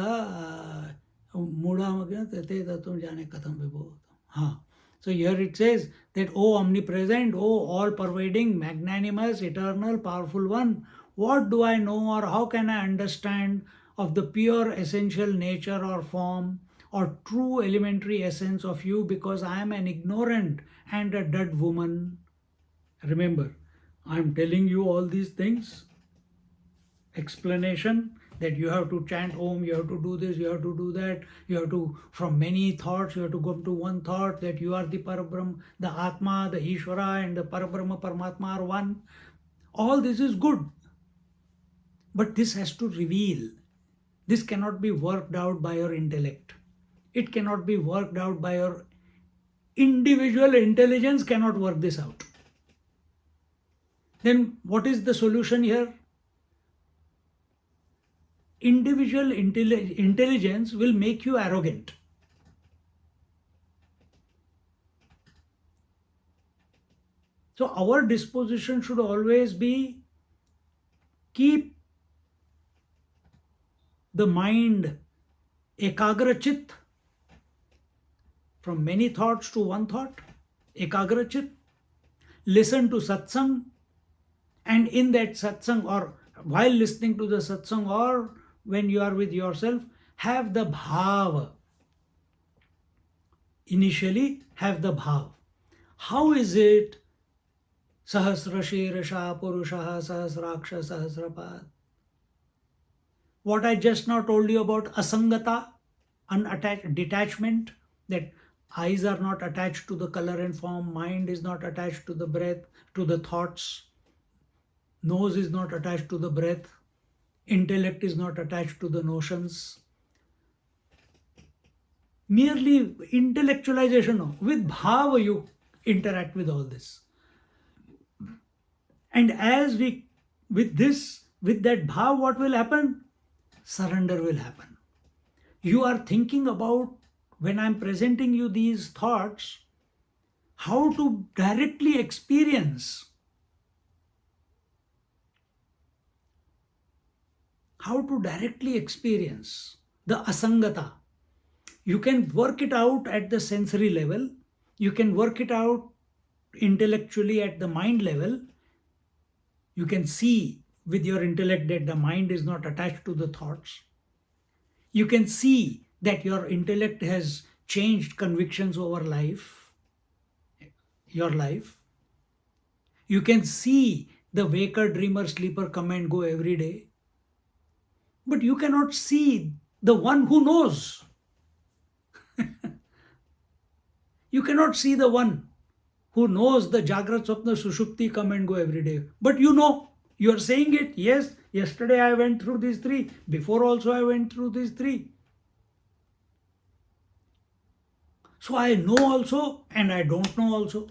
here it says that, O omnipresent, O all-pervading, magnanimous, eternal, powerful one, what do I know or how can I understand of the pure essential nature or form or true elementary essence of you, because I am an ignorant and a dead woman. Remember, I am telling you all these things. Explanation that you have to chant Om, you have to do this, you have to do that, you have to, from many thoughts, you have to go to one thought that you are the Parabrahma, the Atma, the Ishvara, and the Parabrahma Paramatma are one. All this is good. But this has to reveal. This cannot be worked out by your intellect. It cannot be worked out by your individual intelligence, cannot work this out. Then what is the solution here? Individual intelligence will make you arrogant. So our disposition should always be keep the mind ekagrachit, from many thoughts to one thought, ekagrachit. Listen to satsang, and in that satsang, or while listening to the satsang, or when you are with yourself, have the bhav. Initially, have the bhav. How is it? Sahasra Shirasha Purushaha Sahasraksha Sahasrapad. What I just now told you about asangata, unattached, detachment, that eyes are not attached to the color and form, mind is not attached to the breath, to the thoughts, nose is not attached to the breath, intellect is not attached to the notions. Merely intellectualization, no. With bhava you interact with all this. And as we, with that bhav, what will happen? Surrender will happen. You are thinking about, when I am presenting you these thoughts, how to directly experience how to directly experience the asangata. You can work it out at the sensory level, you can work it out intellectually at the mind level. You can see with your intellect that the mind is not attached to the thoughts. You can see that your intellect has changed convictions over your life. You can see the waker, dreamer, sleeper come and go every day. But you cannot see the one who knows. You cannot see the one who knows the Jagrat, Swapna, Sushupti come and go every day. But you are saying it. Yes, yesterday I went through these three. Before also I went through these three. So I know also and I don't know also.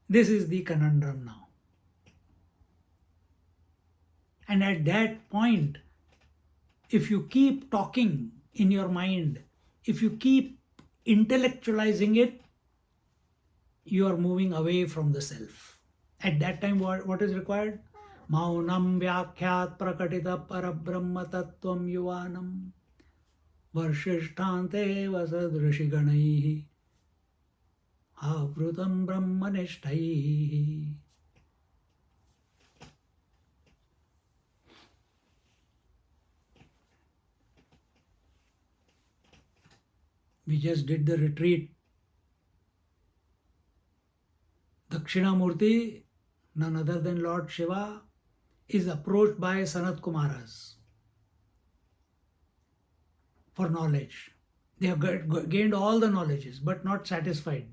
This is the conundrum now. And at that point, if you keep talking in your mind, if you keep intellectualizing it, you are moving away from the self. At that time, what is required? Maunam vyakhyat prakatita parabrahma tattvam yuvanam varshishthante vasadrishiganaihi avrutam brahmanishthaihi. We just did the retreat. Dakshinamurti, none other than Lord Shiva, is approached by Sanat Kumaras for knowledge. They have gained all the knowledges but not satisfied.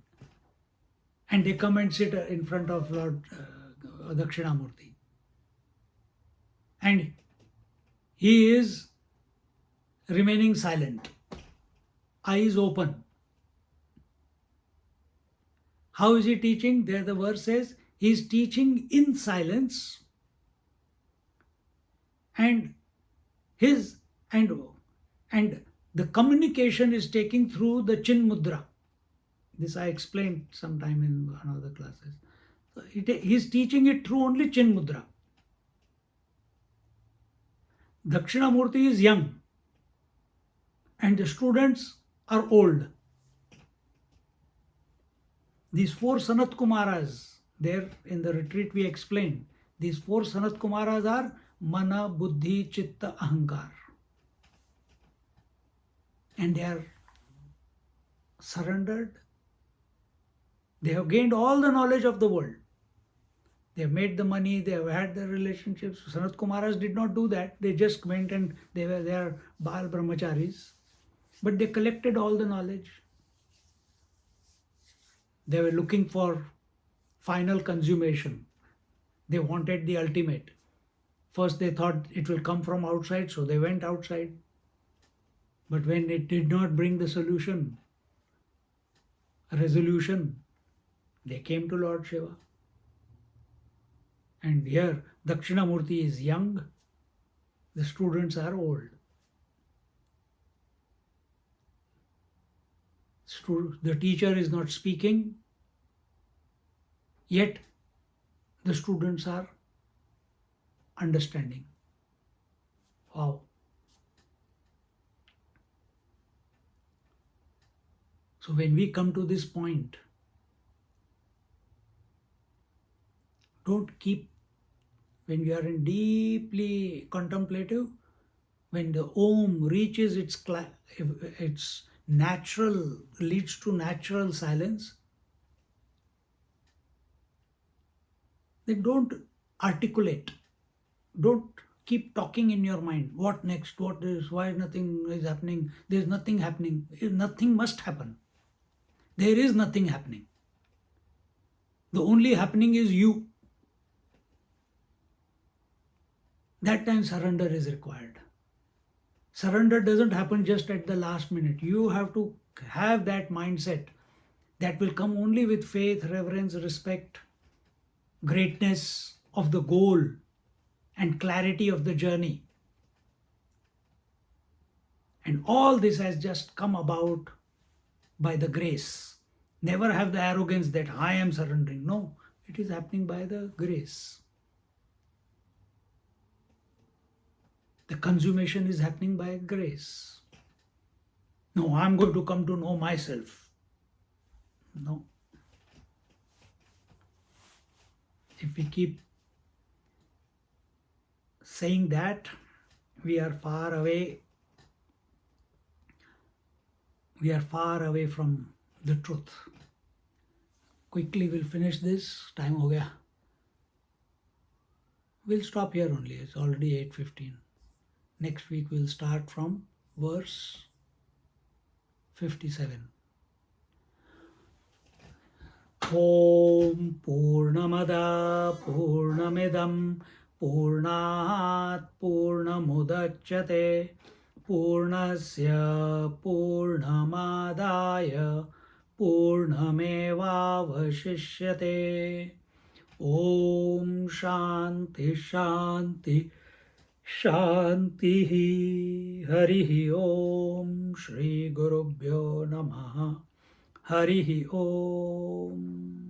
And they come and sit in front of Lord Dakshinamurti. And he is remaining silent, eyes open. How is he teaching? There the verse says, he is teaching in silence, and the communication is taking through the chin mudra. This I explained sometime in another classes. So he is teaching it through only chin mudra. Dakshinamurti is young and the students are old. These four Sanat Kumaras, there in the retreat we explained, these four Sanat Kumaras are Mana, Buddhi, Chitta, Ahankar. And they are surrendered. They have gained all the knowledge of the world. They have made the money, they have had the relationships. Sanat Kumaras did not do that. They just went and they are Bal Brahmacharis. But they collected all the knowledge. They were looking for final consummation. They wanted the ultimate. First they thought it will come from outside, so they went outside. But when it did not bring the solution, resolution, they came to Lord Shiva. And here Dakshinamurti is young, the students are old. The teacher is not speaking, yet the students are understanding. Wow. So when we come to this point, don't keep, when you are in deeply contemplative, when the Om reaches its natural, leads to natural silence, then don't articulate. Don't keep talking in your mind. What next? What is? Why nothing is happening? There is nothing happening. Nothing must happen. There is nothing happening. The only happening is you. That time surrender is required. Surrender doesn't happen just at the last minute. You have to have that mindset that will come only with faith, reverence, respect, greatness of the goal, and clarity of the journey. And all this has just come about by the grace. Never have the arrogance that I am surrendering. No, it is happening by the grace. The consummation is happening by grace. No, I'm going to come to know myself. No. If we keep saying that, we are far away. We are far away from the truth. Quickly we'll finish this. Time ho gaya. We'll stop here only. It's already 8:15. Next week we'll start from verse 57. Om Purnamada Purnamidam Purnat Purnamudachyate Purnasya Purnamadaya Purnamevavashishyate. Om Shanti Shanti Shanti. Harihi Om. Shri Gurubhyo Namaha. Harihi Om.